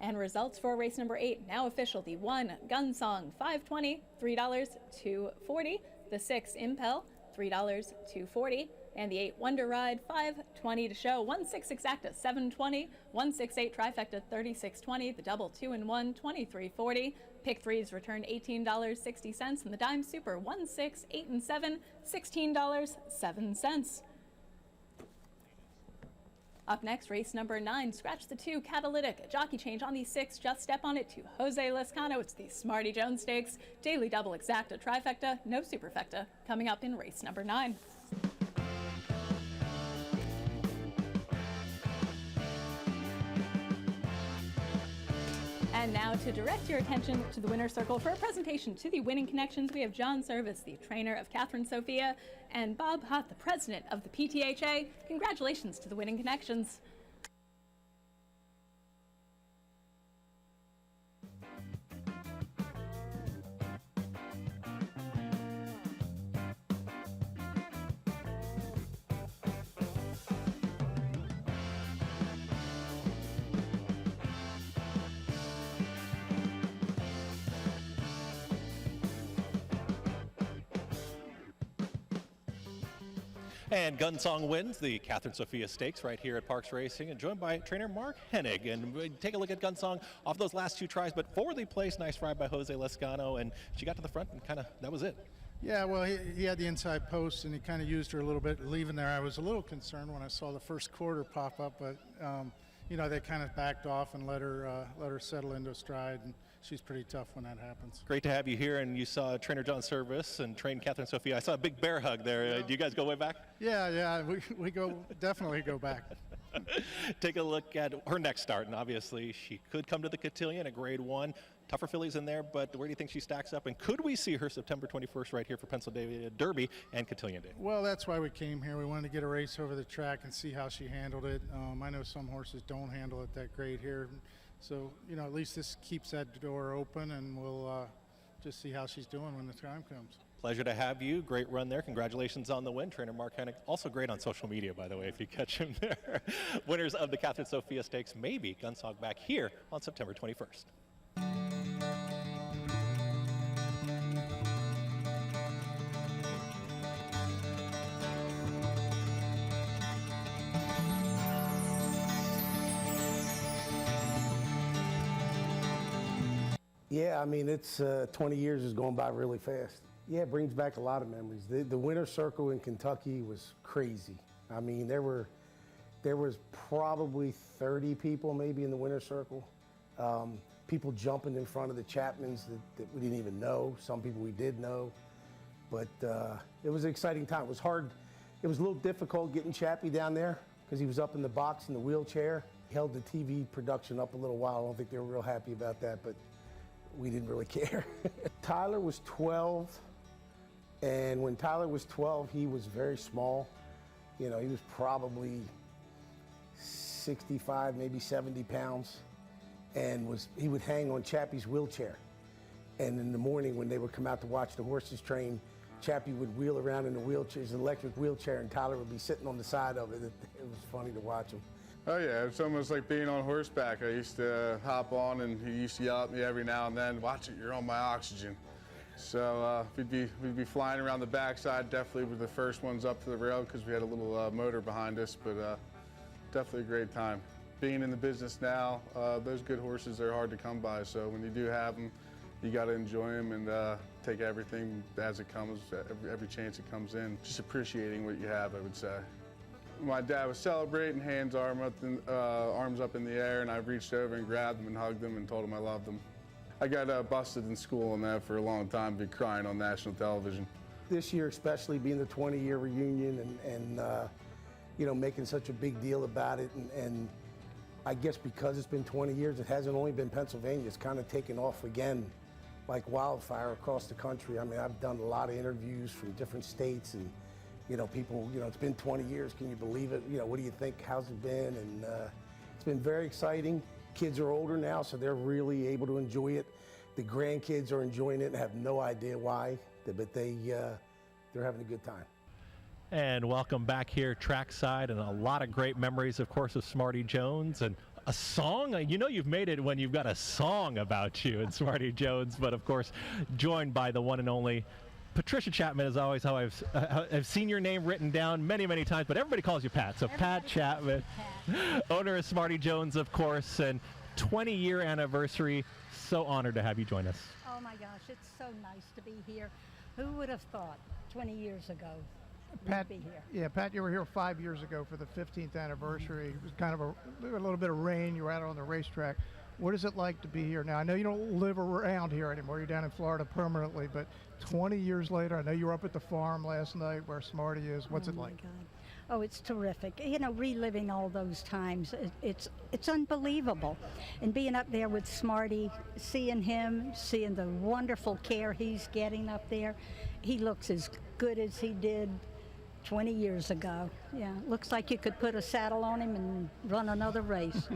And results for race number 8, now official: the 1, Gun Song, $5.20, $3, $2.40; the 6, Impel, $3, $2.40; and the 8, Wonder Ride, $5.20 to show. 1/6 exacta, $7.20; 1/6/8 trifecta, $36.20; the double 2 and 1, $23.40; pick 3s returned $18.60; and the dime super 1, 6, 8, and 7, $16.07. Up next, race number 9, scratch the 2, Catalytic; a jockey change on the 6, Just Step on It, to Jose Lescano. It's the Smarty Jones Stakes, daily double exacta, trifecta, no superfecta, coming up in race number 9. And now, to direct your attention to the winner's circle for a presentation to the winning connections, we have John Service, the trainer of Catherine Sophia, and Bob Hutt, the president of the PTHA. Congratulations to the winning connections. And Gun Song wins the Catherine Sophia Stakes right here at Parx Racing, and joined by trainer Mark Hennig. And we take a look at Gun Song off those last 2 tries, but forwardly placed. Nice ride by Jose Lescano, and she got to the front and kind of, that was it. Yeah, well, he had the inside post, and he kind of used her a little bit leaving there. I was a little concerned when I saw the first quarter pop up, but you know, they kind of backed off and let her settle into stride, and she's pretty tough when that happens. Great to have you here, and you saw trainer John Service and train Catherine Sophia. I saw a big bear hug there. Yeah. Do you guys go way back? Yeah, we definitely go back. Take a look at her next start, and obviously she could come to the cotillion at grade 1. Tougher fillies in there, but where do you think she stacks up? And could we see her September 21st right here for Pennsylvania Derby and Cotillion Day? Well, that's why we came here. We wanted to get a race over the track and see how she handled it. I know some horses don't handle it that great here. So, you know, at least this keeps that door open, and we'll just see how she's doing when the time comes. Pleasure to have you. Great run there. Congratulations on the win. Trainer Mark Hennig, also great on social media, by the way, if you catch him there. Winners of the Catherine Sophia Stakes, maybe Gun Song back here on September 21st. Yeah, I mean, it's 20 years is going by really fast. Yeah, it brings back a lot of memories. The winter circle in Kentucky was crazy. I mean, there was probably 30 people maybe in the winter circle. People jumping in front of the Chapmans that we didn't even know. Some people we did know. But it was an exciting time. It was hard. It was a little difficult getting Chappie down there because he was up in the box in the wheelchair. He held the TV production up a little while. I don't think they were real happy about that, but we didn't really care. Tyler was 12. And when Tyler was 12, he was very small. You know, he was probably 65, maybe 70 pounds. And he would hang on Chappie's wheelchair. And in the morning when they would come out to watch the horses train, Chappie would wheel around in the wheelchair, his electric wheelchair, and Tyler would be sitting on the side of it. It was funny to watch him. Oh yeah, it's almost like being on horseback. I used to hop on and he used to yell at me every now and then, "Watch it, you're on my oxygen." So we'd be flying around the backside. Definitely were the first ones up to the rail because we had a little motor behind us, but definitely a great time. Being in the business now, those good horses are hard to come by, so when you do have them, you got to enjoy them and take everything as it comes, every chance it comes in. Just appreciating what you have, I would say. My dad was celebrating, arms up in the air, and I reached over and grabbed him and hugged him and told him I loved him. I got busted in school on that for a long time, be crying on national television. This year especially being the 20-year reunion and you know, making such a big deal about it, and I guess because it's been 20 years, it hasn't only been Pennsylvania, it's kind of taken off again like wildfire across the country. I mean, I've done a lot of interviews from different states, and you know, people, you know, it's been 20 years, can you believe it? You know, what do you think, how's it been? And it's been very exciting. Kids are older now, so they're really able to enjoy it. The grandkids are enjoying it and have no idea why, but they're having a good time. And welcome back here trackside, and a lot of great memories, of course, of Smarty Jones, and a song. You know you've made it when you've got a song about you and Smarty Jones, but of course joined by the one and only Patricia Chapman is always how I've seen your name written down many, many times, but everybody calls you Pat. So Pat Chapman, owner of Smarty Jones, of course, and 20-year anniversary. So honored to have you join us. Oh my gosh, it's so nice to be here. Who would have thought 20 years ago Pat, we'd be here? Yeah, Pat, you were here 5 years ago for the 15th anniversary. It was kind of a little bit of rain. You were out on the racetrack. What is it like to be here now? I know you don't live around here anymore. You're down in Florida permanently, but 20 years later, I know you were up at the farm last night where Smarty is. What's it like? Oh, my God. Oh, it's terrific. You know, reliving all those times, it's unbelievable. And being up there with Smarty, seeing him, seeing the wonderful care he's getting up there, he looks as good as he did 20 years ago. Yeah, looks like you could put a saddle on him and run another race.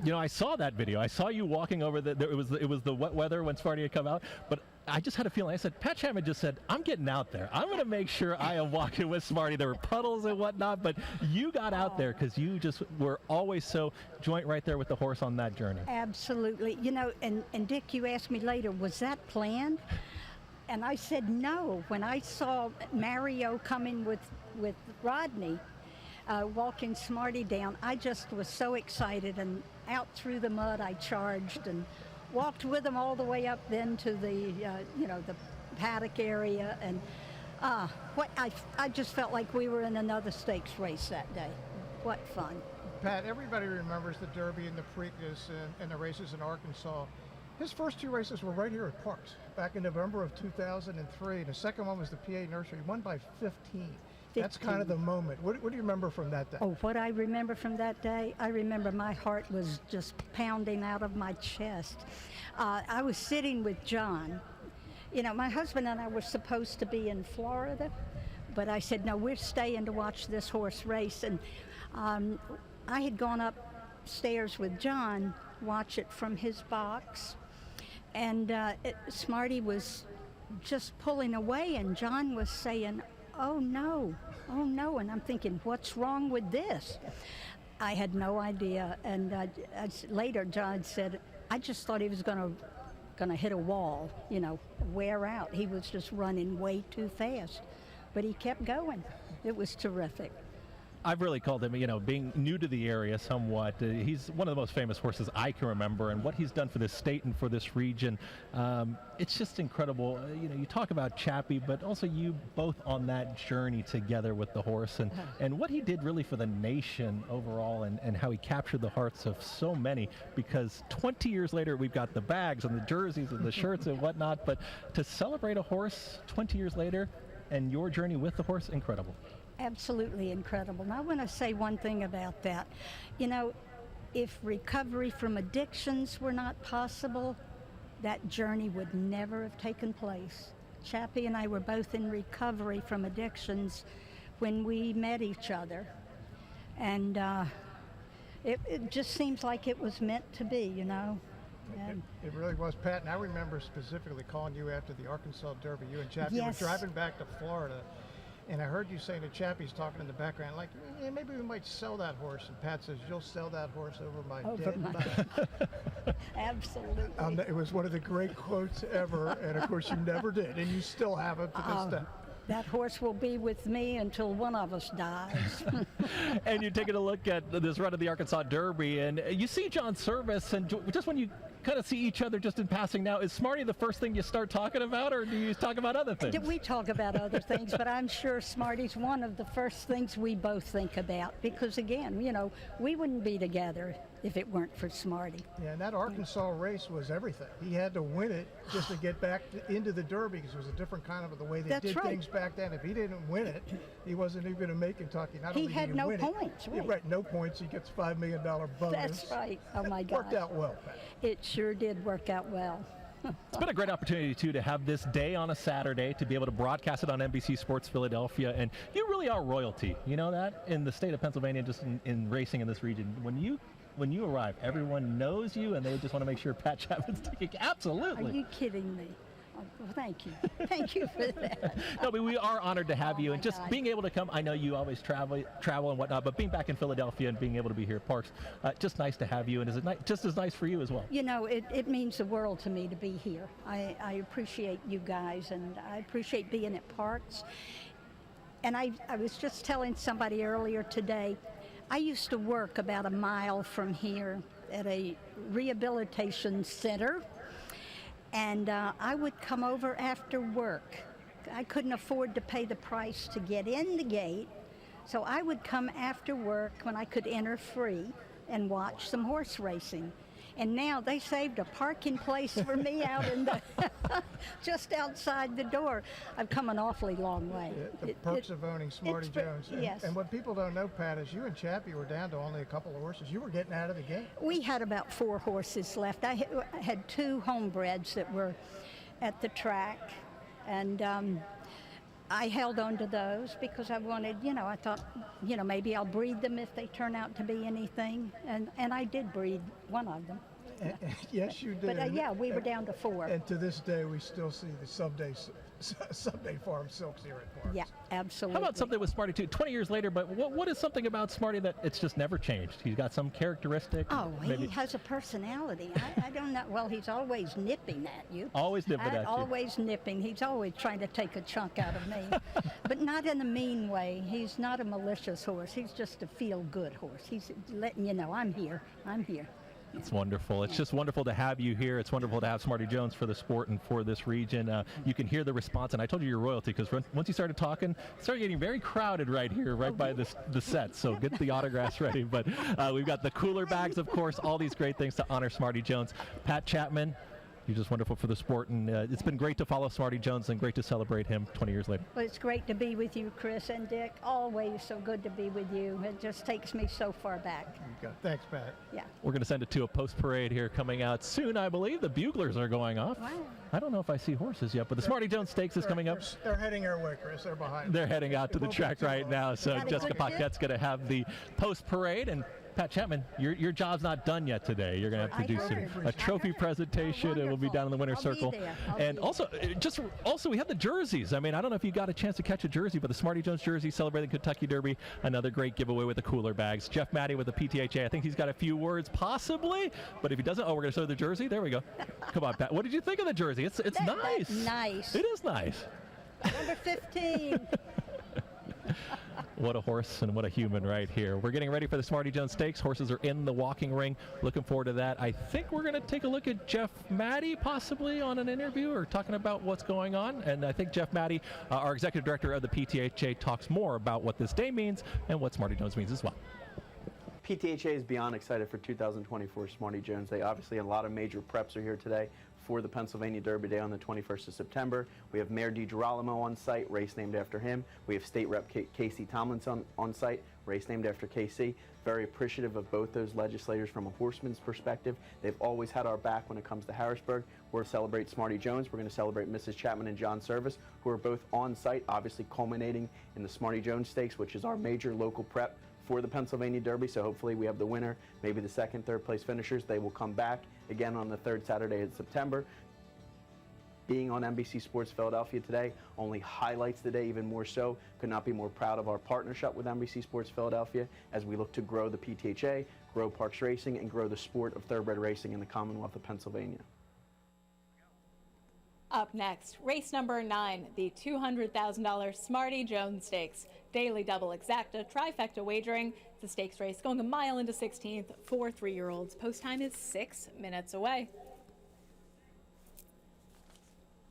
You know, I saw that video. I saw you walking over it was the wet weather when Smarty had come out, but I just had a feeling. I said, Pat Chapman just said, I'm getting out there. I'm going to make sure I am walking with Smarty. There were puddles and whatnot, but you got out there because you just were always so joint right there with the horse on that journey. Absolutely. You know, and Dick, you asked me later, was that planned? And I said no. When I saw Mario coming with Rodney, walking Smarty down, I just was so excited, and out through the mud I charged and walked with him all the way up then to the, you know, the paddock area, and I just felt like we were in another stakes race that day. What fun. Pat, everybody remembers the Derby and the Preakness and the races in Arkansas. His first two races were right here at Parx back in November of 2003. The second one was the PA Nursery, won by 15. That's kind of the moment. What do you remember from that day? Oh, what I remember from that day, I remember my heart was just pounding out of my chest. I was sitting with John. You know, my husband and I were supposed to be in Florida, but I said, no, we're staying to watch this horse race. And I had gone upstairs with John, watch it from his box, and Smarty was just pulling away, and John was saying, oh no, and I'm thinking, what's wrong with this? I had no idea, and later John said, I just thought he was gonna hit a wall, you know, wear out. He was just running way too fast, but he kept going. It was terrific. I've really called him, you know, being new to the area somewhat. He's one of the most famous horses I can remember, and what he's done for this state and for this region, it's just incredible. You know, you talk about Chappie, but also you both on that journey together with the horse, and what he did really for the nation overall, and how he captured the hearts of so many, because 20 years later, we've got the bags and the jerseys and the shirts and whatnot, but to celebrate a horse 20 years later and your journey with the horse, incredible. Absolutely incredible. Now I want to say one thing about that. You know, if recovery from addictions were not possible, that journey would never have taken place. Chappie and I were both in recovery from addictions when we met each other. And it just seems like it was meant to be, you know. And It really was, Pat. And I remember specifically calling you after the Arkansas Derby. You and Chappie Yes. were driving back to Florida. And I heard you saying to Chappie's talking in the background, like, yeah, maybe we might sell that horse. And Pat says, you'll sell that horse over my dead back. Absolutely. It was one of the great quotes ever. And of course, you never did. And you still have it to this day. That horse will be with me until one of us dies. And you're taking a look at this run of the Arkansas Derby, and you see John Service, and just when you kind of see each other just in passing now, is Smarty the first thing you start talking about, or do you talk about other things? We talk about other things, but I'm sure Smarty's one of the first things we both think about, because again, you know, we wouldn't be together if it weren't for Smarty. Yeah, and that Arkansas race was everything. He had to win it just to get back into the Derby, because it was a different kind of the way they That's did right. things back then. If he didn't win it, he wasn't even going to make Kentucky. Not He only had did he no win points, it, right. right, no points. He gets $5 million bonus. That's right. Oh my God. Worked out well, Pat. It sure did work out well. It's been a great opportunity, too, to have this day on a Saturday, to be able to broadcast it on NBC Sports Philadelphia. And you really are royalty. You know that? In the state of Pennsylvania, just in racing in this region. When you arrive, everyone knows you, and they just want to make sure Pat Chapman's taking. Absolutely. Are you kidding me? Well, thank you. Thank you for that. No, but we are honored to have you, and just being able to come. I know you always travel and whatnot, but being back in Philadelphia and being able to be here at Parx, just nice to have you, and is it just as nice for you as well? You know, it means the world to me to be here. I appreciate you guys, and I appreciate being at Parx. And I was just telling somebody earlier today, I used to work about a mile from here at a rehabilitation center, and I would come over after work. I couldn't afford to pay the price to get in the gate, so I would come after work when I could enter free and watch some horse racing. And now they saved a parking place for me out in the just outside the door. I've come an awfully long way. The perks of owning Smarty Jones. Yes. And what people don't know, Pat, is you and Chappie were down to only a couple of horses. You were getting out of the game. We had about 4 horses left. I had 2 homebreds that were at the track, and I held on to those because I wanted, I thought, maybe I'll breed them if they turn out to be anything. And I did breed one of them. Yes, you did. But yeah, we were down to 4. And to this day, we still see the Someday Farm Silks here at Parx. Yeah, absolutely. How about something with Smarty, too? 20 years later, but what is something about Smarty that it's just never changed? He's got some characteristic? Oh, maybe. he has a personality. I don't know. Well, he's always nipping at you. Always nipping at you. Always nipping. He's always trying to take a chunk out of me. But not in a mean way. He's not a malicious horse. He's just a feel-good horse. He's letting you know, I'm here. I'm here. It's wonderful. It's just wonderful to have you here. It's wonderful to have Smarty Jones for the sport and for this region. You can hear the response, and I told you you're royalty because once you started talking, it started getting very crowded right here, right by the set. So get the autographs ready. But we've got the cooler bags, of course, all these great things to honor Smarty Jones. Pat Chapman, you're just wonderful for the sport, and it's been great to follow Smarty Jones and great to celebrate him 20 years later. Well, it's great to be with you, Chris and Dick. Always so good to be with you. It just takes me so far back. Thanks, Pat. Yeah. We're going to send it to a post parade here coming out soon, I believe. The buglers are going off. Wow. I don't know if I see horses yet, but the Smarty Jones Stakes is coming up. They're heading our way, Chris. They're behind. They're heading out to the track right now. So Jessica Paquette's going to have the post parade, and Pat Chapman, your job's not done yet today. You're going to have to do a trophy presentation, and we'll be down in the winner's circle. And also we have the jerseys. I mean, I don't know if you got a chance to catch a jersey, but the Smarty Jones jersey celebrating Kentucky Derby, another great giveaway with the cooler bags. Jeff Maddie with the PTHA. I think he's got a few words, possibly, but if he doesn't, we're going to show the jersey. There we go. Come on, Pat. What did you think of the jersey? It's nice. That's nice. It is nice. Number 15. What a horse and what a human right here. We're getting ready for the Smarty Jones Stakes. Horses are in the walking ring. Looking forward to that. I think we're going to take a look at Jeff Maddie possibly on an interview or talking about what's going on. And I think Jeff Maddie, our executive director of the PTHA, talks more about what this day means and what Smarty Jones means as well. PTHA is beyond excited for 2024 Smarty Jones. They obviously a lot of major preps are here today for the Pennsylvania Derby Day on the 21st of September. We have Mayor DiGirolamo on site, race named after him. We have State Rep Casey Tomlinson on site, race named after KC. Very appreciative of both those legislators from a horseman's perspective. They've always had our back when it comes to Harrisburg. We're going to celebrate Smarty Jones. We're going to celebrate Mrs. Chapman and John Service, who are both on site, obviously culminating in the Smarty Jones Stakes, which is our major local prep for the Pennsylvania Derby. So hopefully we have the winner, maybe the second, third place finishers. They will come back again on the third Saturday in September. Being on NBC Sports Philadelphia today only highlights the day even more so. Could not be more proud of our partnership with NBC Sports Philadelphia as we look to grow the PTHA, grow Parx Racing, and grow the sport of thoroughbred racing in the Commonwealth of Pennsylvania. Up next, race number 9, the $200,000 Smarty Jones Stakes. Daily double exacta trifecta wagering. It's a stakes race going a mile into 16th for 3-year-olds. Post time is 6 minutes away.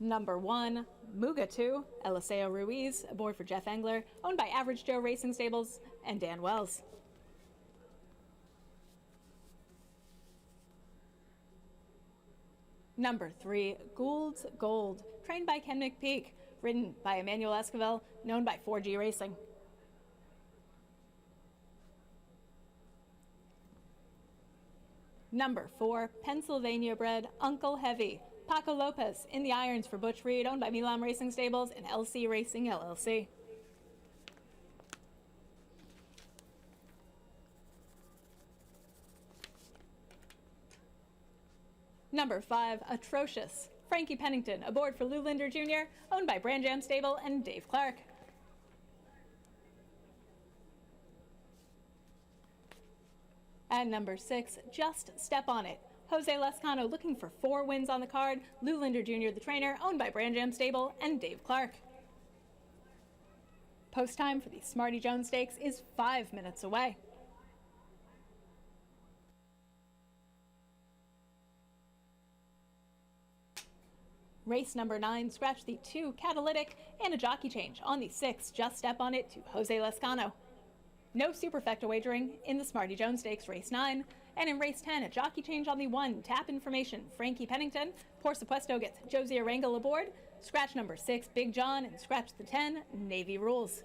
Number 1, Muga 2, Eliseo Ruiz, aboard for Jeff Engler, owned by Average Joe Racing Stables and Dan Wells. Number 3, Gould's Gold, trained by Ken McPeak, ridden by Emmanuel Esquivel, known by 4G Racing. Number 4, Pennsylvania bred Uncle Heavy, Paco Lopez in the irons for Butch Reed, owned by Milan Racing Stables and LC Racing LLC. Number 5, Atrocious, Frankie Pennington, aboard for Lou Linder Jr., owned by Brand Jam Stable and Dave Clark. And number 6, Just Step On It, Jose Lescano looking for 4 wins on the card. Lou Linder Jr., the trainer, owned by Brand Jam Stable and Dave Clark. Post time for the Smarty Jones Stakes is 5 minutes away. Race number 9, scratch the 2 catalytic and a jockey change on the 6, Just Step On It to Jose Lescano. No superfecta wagering in the Smarty Jones Stakes race 9. And in race 10, a jockey change on the 1, Tap Information, Frankie Pennington. Por Supuesto gets Josie Arangel aboard. Scratch number 6, Big John, and scratch the 10, Navy Rules.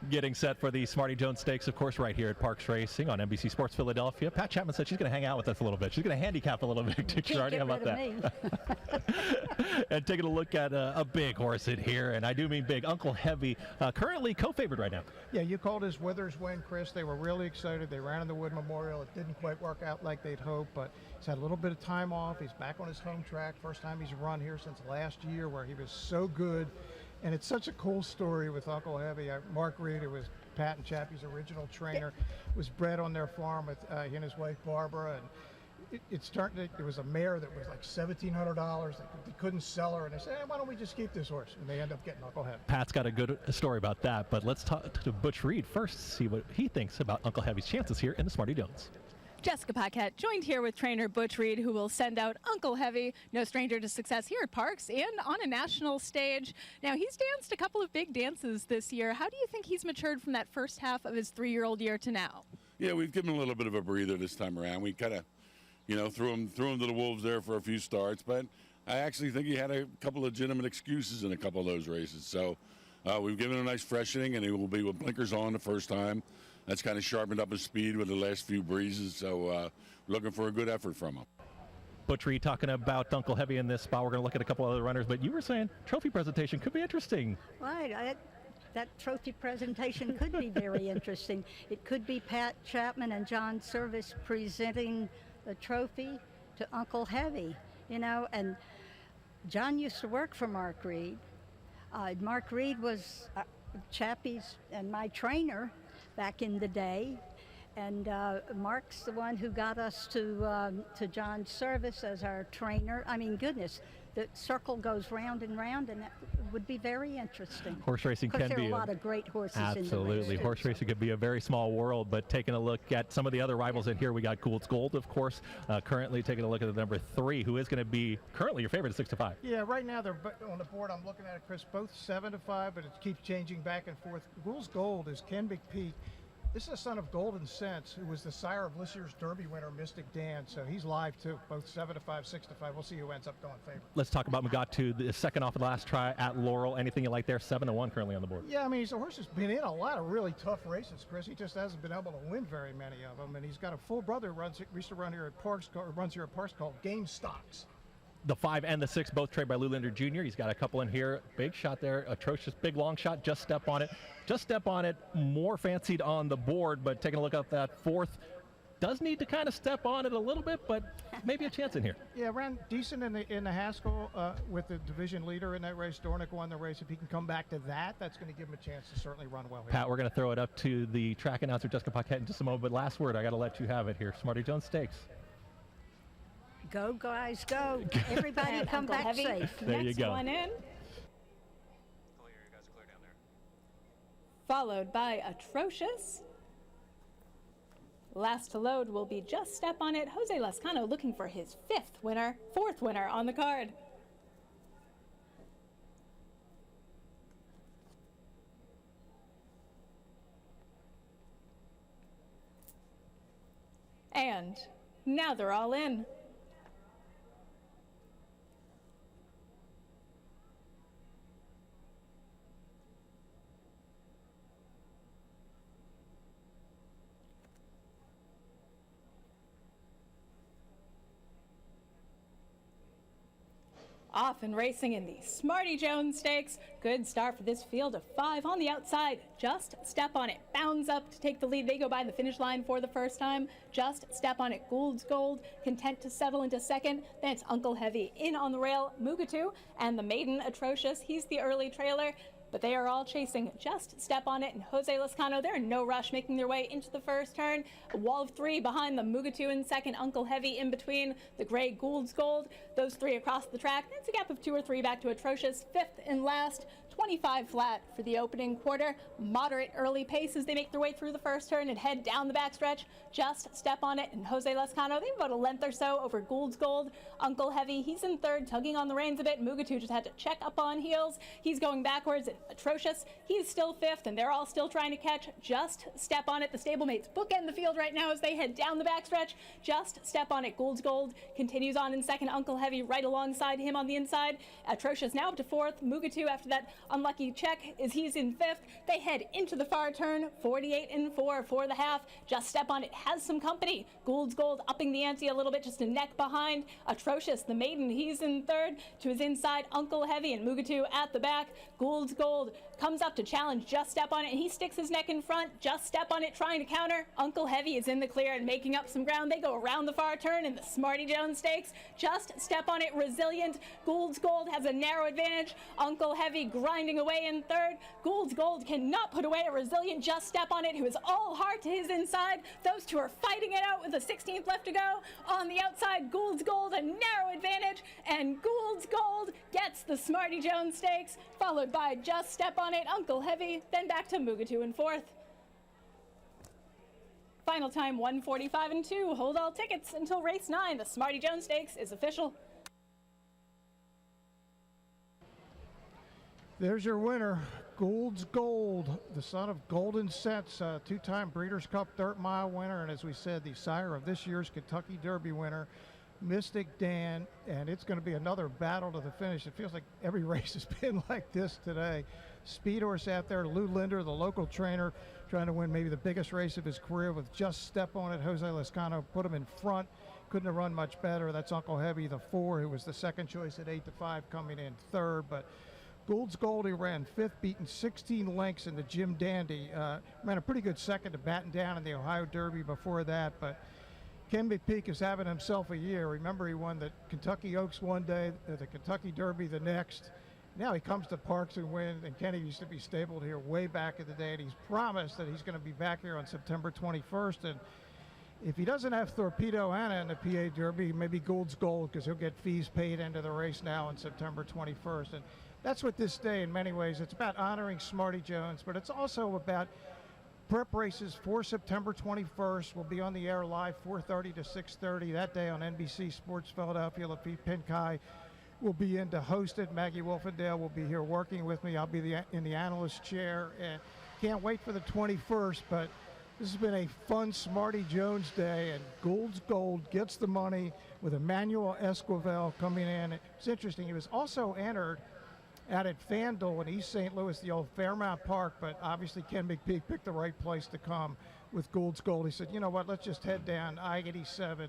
Getting set for the Smarty Jones Stakes, of course, right here at Parx Racing on NBC Sports Philadelphia. Pat Chapman said she's going to hang out with us a little bit. She's going to handicap a little bit. How about that? And taking a look at a big horse in here, and I do mean big. Uncle Heavy, currently co-favored right now. Yeah, you called his Withers win, Chris. They were really excited. They ran in the Wood Memorial. It didn't quite work out like they'd hoped, but he's had a little bit of time off. He's back on his home track. First time he's run here since last year, where he was so good. And it's such a cool story with Uncle Heavy. Mark Reed, who was Pat and Chappie's original trainer, was bred on their farm with he and his wife Barbara. And it was a mare that was like $1,700. They couldn't sell her, and they said, hey, why don't we just keep this horse? And they end up getting Uncle Heavy. Pat's got a good story about that, but let's talk to Butch Reed first, see what he thinks about Uncle Heavy's chances here in the Smarty Jones. Jessica Paquette, joined here with trainer Butch Reed, who will send out Uncle Heavy, no stranger to success here at Parx and on a national stage. Now, he's danced a couple of big dances this year. How do you think he's matured from that first half of his 3-year-old year to now? Yeah, we've given him a little bit of a breather this time around. We kind of, threw him to the wolves there for a few starts, but I actually think he had a couple of legitimate excuses in a couple of those races. So we've given him a nice freshening, and he will be with blinkers on the first time. That's kind of sharpened up his speed with the last few breezes, so looking for a good effort from him. Butch Reed talking about Uncle Heavy in this spot. We're going to look at a couple other runners, but you were saying trophy presentation could be interesting. Right. That trophy presentation could be very interesting. It could be Pat Chapman and John Service presenting the trophy to Uncle Heavy, and John used to work for Mark Reed. Mark Reed was Chappie's and my trainer back in the day, and Mark's the one who got us to John's Service as our trainer. I mean, goodness, the circle goes round and round, and that would be very interesting. Horse racing can be there are a lot of great horses in the race. Absolutely. Horse racing could be a very small world, but taking a look at some of the other rivals in here, we got Gould's Gold, of course, currently taking a look at the number 3, who is going to be currently your favorite at 6-5. Yeah, right now they're on the board. I'm looking at it, Chris, both 7-5, but it keeps changing back and forth. Gould's Gold is Ken McPeak. This is a son of Golden Sense, who was the sire of this year's Derby winner, Mystic Dan. So he's live, too, both 7-5, 6-5. We'll see who ends up going favorite. Let's talk about Mugatu, the second off of the last try at Laurel. Anything you like there? 7-1 currently on the board. Yeah, I mean, the horse has been in a lot of really tough races, Chris. He just hasn't been able to win very many of them. And he's got a full brother who used to run here at Parx, called Game Stocks. The 5 and the 6, both trained by Lou Linder Jr. He's got a couple in here. Big shot there. Atrocious big long shot. Just step on it. Just step on it. More fancied on the board, but taking a look at that 4th. Does need to kind of step on it a little bit, but maybe a chance in here. Yeah, ran decent in the Haskell with the division leader in that race. Dornick won the race. If he can come back to that, that's going to give him a chance to certainly run well here. Pat, we're going to throw it up to the track announcer, Jessica Paquette, in just a moment. But last word, I got to let you have it here. Smarty Jones Stakes. Go, guys, go. Everybody come Uncle back Heavy. safe. There you Next go. one in. Followed by Atrocious. Last to load will be Just Step on It. Jose Lascano looking for his 4th winner on the card. And now they're all in. Off and racing in the Smarty Jones Stakes. Good start for this field of 5 on the outside. Just Step on It bounds up to take the lead. They go by the finish line for the first time. Just Step on It. Gould's Gold content to settle into second. Then it's Uncle Heavy in on the rail. Mugatu and the maiden Atrocious. He's the early trailer. But they are all chasing Just Step on It and Jose Lascano. They're in no rush, making their way into the first turn. A wall of 3 behind them. Mugatu in second, Uncle Heavy in between. The gray Gould's Gold. Those 3 across the track. It's a gap of 2 or 3 back to Atrocious. 5th and last. 25 flat for the opening quarter. Moderate early pace as they make their way through the first turn and head down the backstretch. Just Step on It and Jose Lascano. They have about a length or so over Gould's Gold. Uncle Heavy, he's in third, tugging on the reins a bit. Mugatu just had to check up on heels. He's going backwards. Atrocious, he's still 5th, and they're all still trying to catch Just Step on It. The stablemates bookend the field right now as they head down the backstretch. Just Step on It. Gould's Gold continues on in second. Uncle Heavy right alongside him on the inside. Atrocious now up to 4th. Mugatu, after that unlucky check, he's in 5th. They head into the far turn. 48 and 4 for the half. Just Step on It has some company. Gould's Gold upping the ante a little bit, just a neck behind. Atrocious, the maiden, he's in 3rd. To his inside, Uncle Heavy and Mugatu at the back. Gould's Gold comes up to challenge Just Step on It, and he sticks his neck in front. Just Step on It trying to counter. Uncle Heavy is in the clear and making up some ground. They go around the far turn in the Smarty Jones Stakes. Just Step on It resilient. Gould's Gold has a narrow advantage. Uncle Heavy grinding away in 3rd. Gould's Gold cannot put away a resilient Just Step on It, who is all heart to his inside. Those 2 are fighting it out with a 16th left to go. On the outside, Gould's Gold a narrow advantage, and Gould's Gold gets the Smarty Jones Stakes, followed by Just Step on It, Uncle Heavy, then back to Mugatu in 4th. Final time 1:45 and 2. Hold all tickets until race 9. The Smarty Jones Stakes is official. There's your winner, Gould's Gold, the son of Golden Sets, two-time Breeders' Cup Dirt Mile winner, and as we said, the sire of this year's Kentucky Derby winner, Mystic Dan, and it's going to be another battle to the finish. It feels like every race has been like this today. Speed horse out there, Lou Linder, the local trainer, trying to win maybe the biggest race of his career with Just Step On It. Jose Lescano put him in front. Couldn't have run much better. That's Uncle Heavy, the 4, who was the second choice at 8-5, coming in third. But Gould's Gold, he ran 5th, beaten 16 lengths in the Jim Dandy. Ran a pretty good second to batten down in the Ohio Derby before that. But Ken McPeak is having himself a year. Remember, he won the Kentucky Oaks one day, the Kentucky Derby the next. Now he comes to Parx and wins, and Kenny used to be stabled here way back in the day, and he's promised that he's going to be back here on September 21st. And if he doesn't have Torpedo Anna in the PA Derby, maybe Gould's Gold, because he'll get fees paid into the race now on September 21st. And that's what this day, in many ways, it's about honoring Smarty Jones, but it's also about prep races for September 21st. We'll be on the air live 4:30 to 6:30 that day on NBC Sports Philadelphia. Lafitte Pinkai will be in to host it. Maggie Wolfendale will be here working with me. I'll be in the analyst chair, and can't wait for the 21st, but this has been a fun Smarty Jones day, and Gould's Gold gets the money with Emmanuel Esquivel coming in. It's interesting, he was also entered out at FanDuel in East St. Louis, the old Fairmount Park, but obviously Ken McPeak picked the right place to come with Gould's Gold. He said, you know what, let's just head down I-87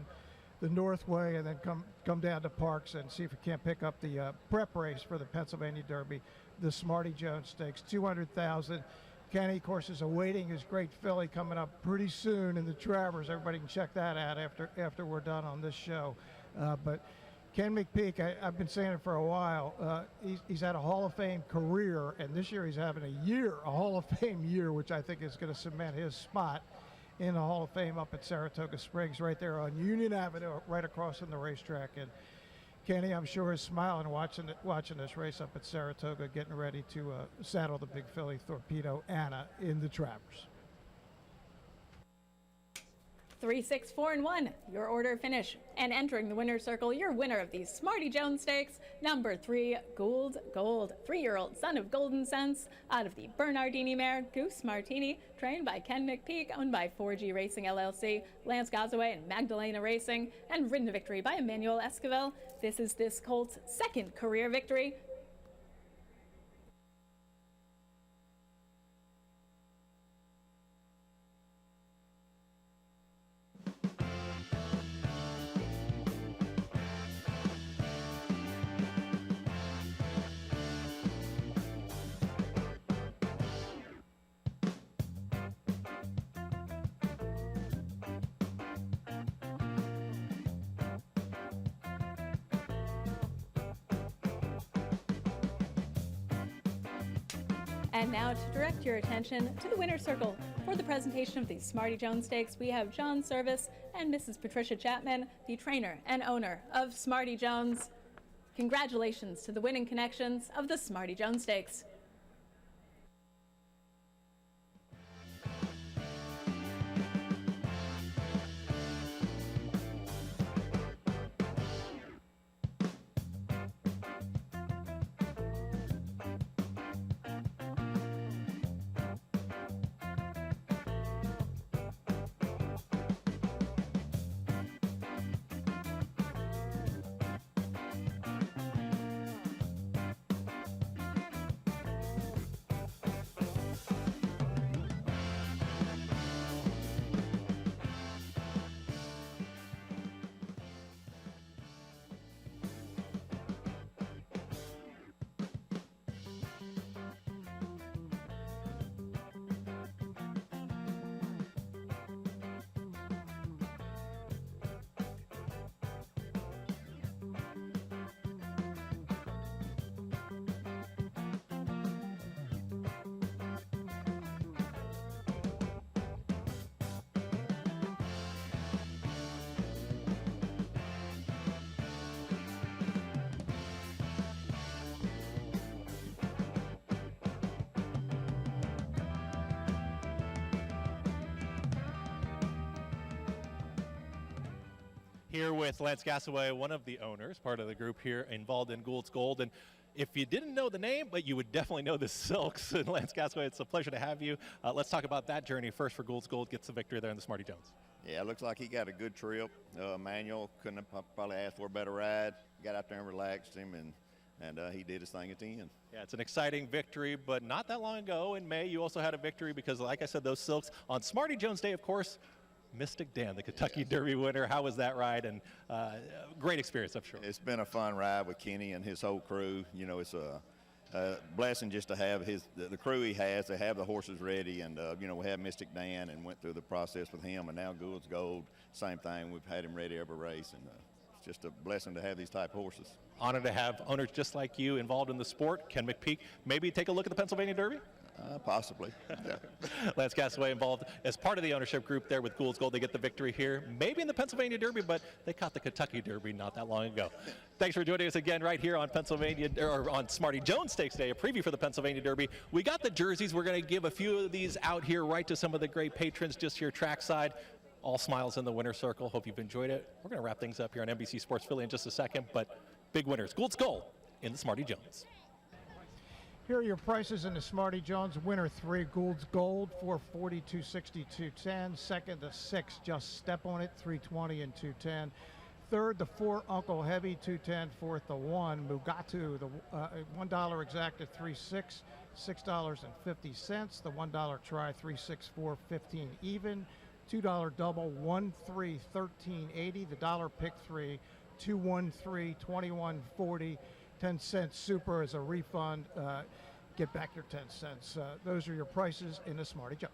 the North Way and then come down to Parx and see if we can't pick up the prep race for the Pennsylvania Derby, the Smarty Jones Stakes, $200,000. Kenny, of course, is awaiting his great filly coming up pretty soon in the Travers. Everybody can check that out after we're done on this show. But Ken McPeak, I've been saying it for a while, he's had a Hall of Fame career, and this year he's having a Hall of Fame year, which I think is going to cement his spot in the Hall of Fame up at Saratoga Springs, right there on Union Avenue, right across from the racetrack. And Kenny, I'm sure, is smiling watching this race up at Saratoga, getting ready to saddle the big filly Torpedo Anna in the Travers. 3, 6, 4, and 1, your order of finish. And entering the winner's circle, your winner of these Smarty Jones Stakes, number 3, Gould's Gold, 3-year-old son of Golden Sense, out of the Bernardini mare, Goose Martini, trained by Ken McPeak, owned by 4G Racing LLC, Lance Gazaway and Magdalena Racing, and ridden to victory by Emmanuel Esquivel. This is this colt's second career victory. And now to direct your attention to the winner's circle. For the presentation of the Smarty Jones Stakes, we have John Service and Mrs. Patricia Chapman, the trainer and owner of Smarty Jones. Congratulations to the winning connections of the Smarty Jones Stakes. Here with Lance Gassaway, one of the owners, part of the group here involved in Gould's Gold. And if you didn't know the name, but you would definitely know the Silks. And Lance Gassaway, it's a pleasure to have you. Let's talk about that journey first for Gould's Gold, gets the victory there in the Smarty Jones. Yeah, it looks like he got a good trip. Manuel couldn't have probably asked for a better ride. Got out there and relaxed him, and he did his thing at the end. Yeah, it's an exciting victory, but not that long ago in May, you also had a victory because, like I said, those Silks on Smarty Jones Day, of course, Mystic Dan, the Kentucky Derby winner. How was that ride? And great experience, I'm sure. It's been a fun ride with Kenny and his whole crew. You know, it's a blessing just to have the crew he has. They have the horses ready, and you know, we had Mystic Dan and went through the process with him, and now Gould's Gold, same thing. We've had him ready every race, and it's just a blessing to have these type of horses. Honored to have owners just like you involved in the sport. Ken McPeak, maybe take a look at the Pennsylvania Derby? Possibly. Yeah. Lance Gassaway involved as part of the ownership group there with Gould's Gold. They get the victory here, maybe in the Pennsylvania Derby, but they caught the Kentucky Derby not that long ago. Thanks for joining us again right here on on Smarty Jones Stakes Day, a preview for the Pennsylvania Derby. We got the jerseys. We're going to give a few of these out here right to some of the great patrons just here trackside. All smiles in the winner's circle. Hope you've enjoyed it. We're going to wrap things up here on NBC Sports Philly in just a second, but big winners. Gould's Gold in the Smarty Jones. Here are your prices in the Smarty Jones. Winner 3, Gould's Gold, 440, 260, 210. Second, the 6, Just Step on It, 320 and 210. Third, the 4, Uncle Heavy, 210. Fourth, the 1, Mugatu, the $1 exact at 3.6, $6.50. The $1 try, 3.64, 15 even. $2 double, 1.3, 13.80. The dollar pick 3, 2.13, 21.40. 10 cents super as a refund. Get back your 10 cents. Those are your prices in the Smarty Jones.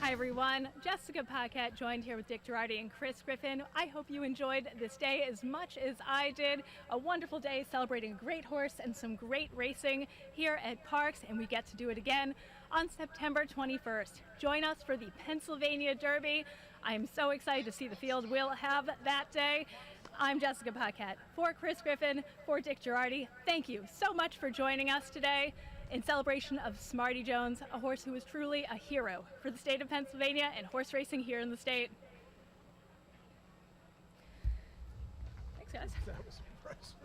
Hi everyone, Jessica Paquette joined here with Dick Girardi and Chris Griffin. I hope you enjoyed this day as much as I did. A wonderful day celebrating a great horse and some great racing here at Parx, and we get to do it again on September 21st. Join us for the Pennsylvania Derby. I'm so excited to see the field we'll have that day. I'm Jessica Paquette. For Chris Griffin, for Dick Girardi, thank you so much for joining us today in celebration of Smarty Jones, a horse who is truly a hero for the state of Pennsylvania and horse racing here in the state. Thanks, guys. That was impressive.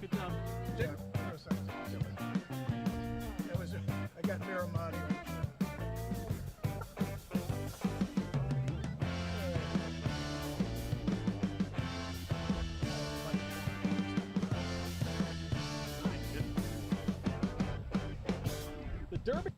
Good job. Dick, that was, I got Miramati. The Derby.